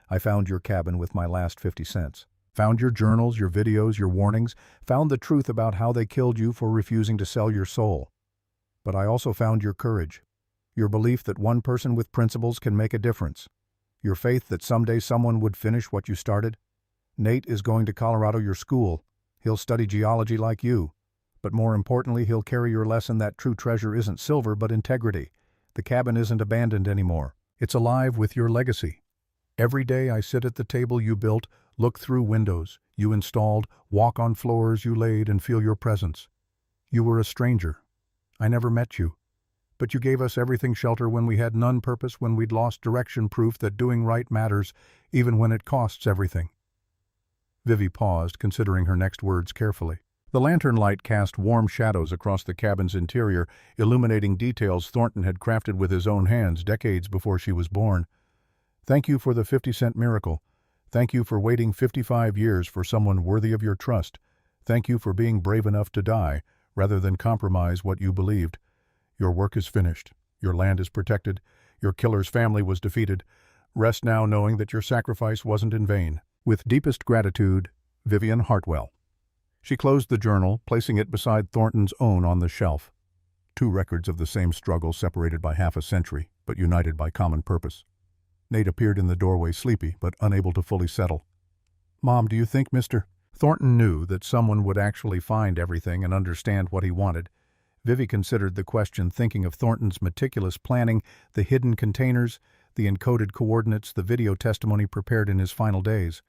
I found your cabin with my last 50 cents. Found your journals, your videos, your warnings, found the truth about how they killed you for refusing to sell your soul. But I also found your courage, your belief that one person with principles can make a difference, your faith that someday someone would finish what you started. Nate is going to Colorado, your school. He'll study geology like you. But more importantly, he'll carry your lesson that true treasure isn't silver but integrity. The cabin isn't abandoned anymore. It's alive with your legacy. Every day I sit at the table you built, look through windows you installed, walk on floors you laid, and feel your presence. You were a stranger. I never met you. But you gave us everything: shelter when we had none, purpose when we'd lost direction, proof that doing right matters, even when it costs everything. Vivi paused, considering her next words carefully. The lantern light cast warm shadows across the cabin's interior, illuminating details Thornton had crafted with his own hands decades before she was born. Thank you for the 50-cent miracle. Thank you for waiting 55 years for someone worthy of your trust. Thank you for being brave enough to die, rather than compromise what you believed. Your work is finished. Your land is protected. Your killer's family was defeated. Rest now knowing that your sacrifice wasn't in vain. With deepest gratitude, Vivian Hartwell. She closed the journal, placing it beside Thornton's own on the shelf. 2 records of the same struggle, separated by half a century, but united by common purpose. Nate appeared in the doorway, sleepy but unable to fully settle. Mom, do you think Mr. Thornton knew that someone would actually find everything and understand what he wanted? Vivi considered the question, thinking of Thornton's meticulous planning, the hidden containers, the encoded coordinates, the video testimony prepared in his final days.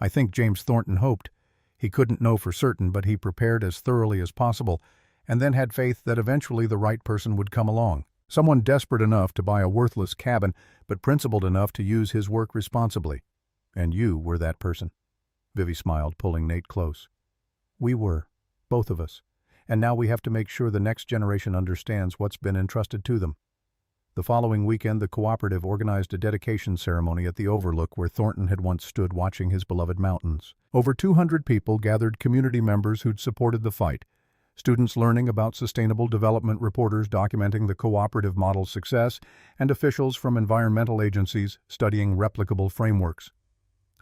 I think James Thornton hoped. He couldn't know for certain, but he prepared as thoroughly as possible, and then had faith that eventually the right person would come along. Someone desperate enough to buy a worthless cabin, but principled enough to use his work responsibly. And you were that person. Vivi smiled, pulling Nate close. We were, both of us. And now we have to make sure the next generation understands what's been entrusted to them. The following weekend, the cooperative organized a dedication ceremony at the overlook where Thornton had once stood watching his beloved mountains. Over 200 people gathered, community members who'd supported the fight, students learning about sustainable development, reporters documenting the cooperative model's success, and officials from environmental agencies studying replicable frameworks.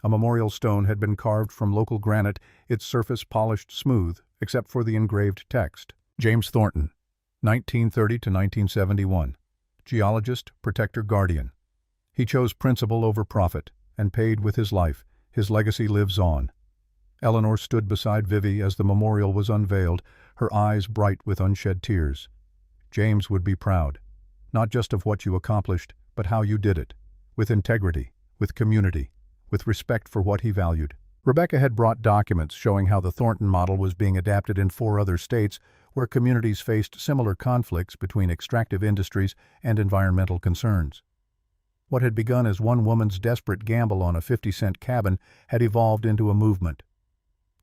A memorial stone had been carved from local granite, its surface polished smooth, except for the engraved text. James Thornton, 1930 to 1971. Geologist, protector, guardian. He chose principle over profit, and paid with his life. His legacy lives on. Eleanor stood beside Vivi as the memorial was unveiled, her eyes bright with unshed tears. James would be proud, not just of what you accomplished, but how you did it, with integrity, with community, with respect for what he valued. Rebecca had brought documents showing how the Thornton model was being adapted in 4 other states where communities faced similar conflicts between extractive industries and environmental concerns. What had begun as one woman's desperate gamble on a 50-cent cabin had evolved into a movement.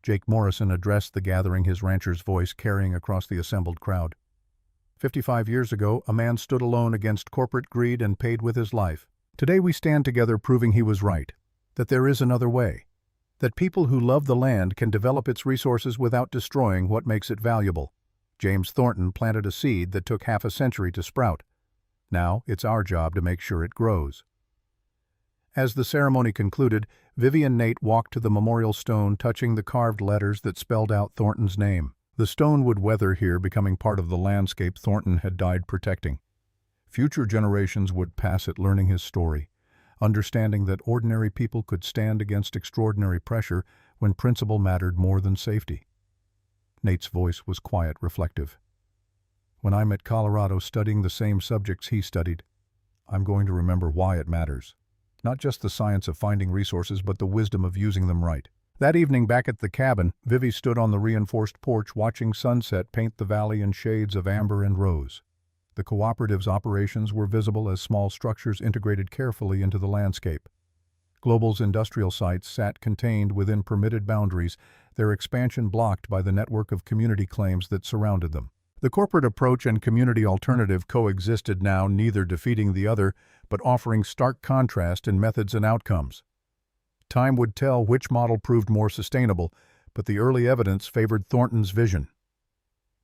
Jake Morrison addressed the gathering, his rancher's voice carrying across the assembled crowd. 55 years ago, a man stood alone against corporate greed and paid with his life. Today we stand together proving he was right, that there is another way. That people who love the land can develop its resources without destroying what makes it valuable. James Thornton planted a seed that took half a century to sprout. Now it's our job to make sure it grows. As the ceremony concluded, Vivi and Nate walked to the memorial stone, touching the carved letters that spelled out Thornton's name. The stone would weather here, becoming part of the landscape Thornton had died protecting. Future generations would pass it, learning his story, understanding that ordinary people could stand against extraordinary pressure when principle mattered more than safety. Nate's voice was quiet, reflective. When I'm at Colorado studying the same subjects he studied, I'm going to remember why it matters. Not just the science of finding resources, but the wisdom of using them right. That evening back at the cabin, Vivi stood on the reinforced porch watching sunset paint the valley in shades of amber and rose. The cooperative's operations were visible as small structures integrated carefully into the landscape. Global's industrial sites sat contained within permitted boundaries, their expansion blocked by the network of community claims that surrounded them. The corporate approach and community alternative coexisted now, neither defeating the other, but offering stark contrast in methods and outcomes. Time would tell which model proved more sustainable, but the early evidence favored Thornton's vision.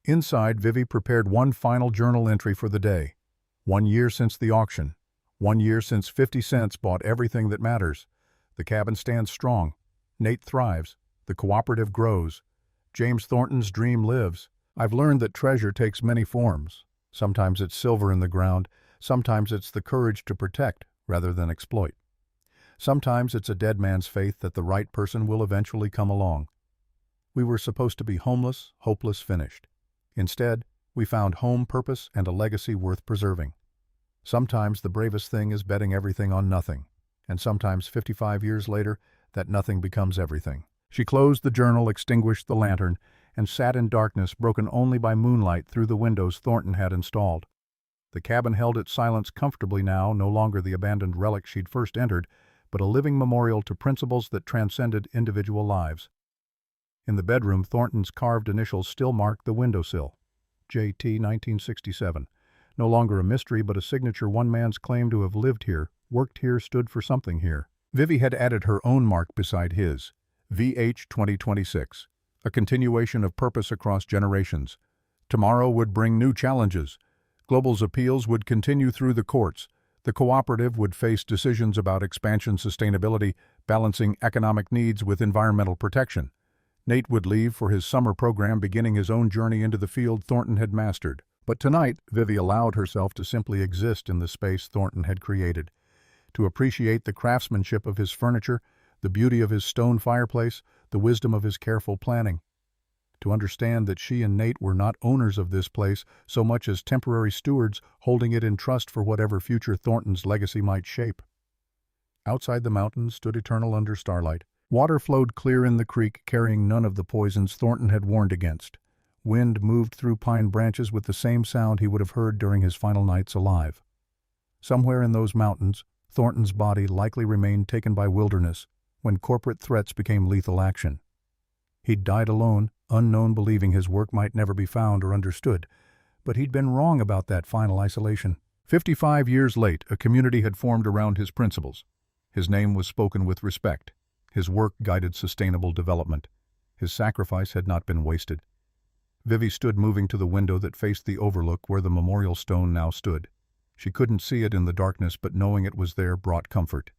Inside, Vivi prepared one final journal entry for the day. 1 year since the auction. 1 year since 50 cents bought everything that matters. The cabin stands strong. Nate thrives. The cooperative grows. James Thornton's dream lives. I've learned that treasure takes many forms. Sometimes it's silver in the ground. Sometimes it's the courage to protect rather than exploit. Sometimes it's a dead man's faith that the right person will eventually come along. We were supposed to be homeless, hopeless, finished. Instead, we found home, purpose, and a legacy worth preserving. Sometimes the bravest thing is betting everything on nothing. And sometimes 55 years later, that nothing becomes everything. She closed the journal, extinguished the lantern, and sat in darkness broken only by moonlight through the windows Thornton had installed. The cabin held its silence comfortably now, no longer the abandoned relic she'd first entered, but a living memorial to principles that transcended individual lives. In the bedroom, Thornton's carved initials still marked the windowsill. J.T. 1967. No longer a mystery, but a signature one man's claim to have lived here, worked here, stood for something here. Vivi had added her own mark beside his. VH 2026. A continuation of purpose across generations. Tomorrow would bring new challenges. Global's appeals would continue through the courts. The cooperative would face decisions about expansion, sustainability, balancing economic needs with environmental protection. Nate would leave for his summer program, beginning his own journey into the field Thornton had mastered. But tonight, Vivi allowed herself to simply exist in the space Thornton had created, to appreciate the craftsmanship of his furniture, the beauty of his stone fireplace, the wisdom of his careful planning. To understand that she and Nate were not owners of this place so much as temporary stewards holding it in trust for whatever future Thornton's legacy might shape. Outside the mountains stood eternal under starlight. Water flowed clear in the creek, carrying none of the poisons Thornton had warned against. Wind moved through pine branches with the same sound he would have heard during his final nights alive. Somewhere in those mountains, Thornton's body likely remained taken by wilderness when corporate threats became lethal action. He'd died alone, unknown, believing his work might never be found or understood, but he'd been wrong about that final isolation. 55 years late, a community had formed around his principles. His name was spoken with respect. His work guided sustainable development. His sacrifice had not been wasted. Vivi stood moving to the window that faced the overlook where the memorial stone now stood. She couldn't see it in the darkness, but knowing it was there brought comfort.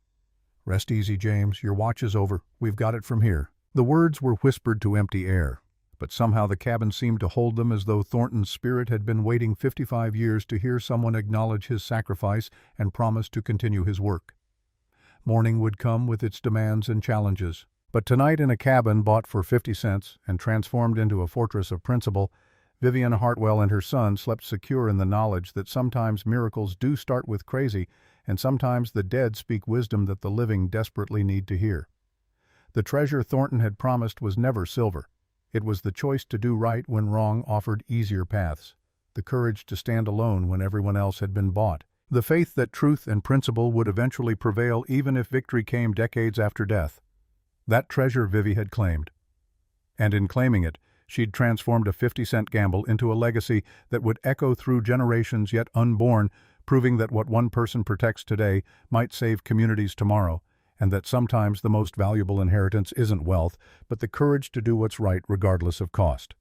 "Rest easy, James. Your watch is over. We've got it from here." The words were whispered to empty air, but somehow the cabin seemed to hold them, as though Thornton's spirit had been waiting 55 years to hear someone acknowledge his sacrifice and promise to continue his work. Morning would come with its demands and challenges, but tonight, in a cabin bought for 50 cents and transformed into a fortress of principle, Vivian Hartwell and her son slept secure in the knowledge that sometimes miracles do start with crazy, and sometimes the dead speak wisdom that the living desperately need to hear. The treasure Thornton had promised was never silver. It was the choice to do right when wrong offered easier paths, the courage to stand alone when everyone else had been bought, the faith that truth and principle would eventually prevail even if victory came decades after death. That treasure Vivi had claimed. And in claiming it, she'd transformed a 50-cent gamble into a legacy that would echo through generations yet unborn, proving that what one person protects today might save communities tomorrow, and that sometimes the most valuable inheritance isn't wealth, but the courage to do what's right regardless of cost.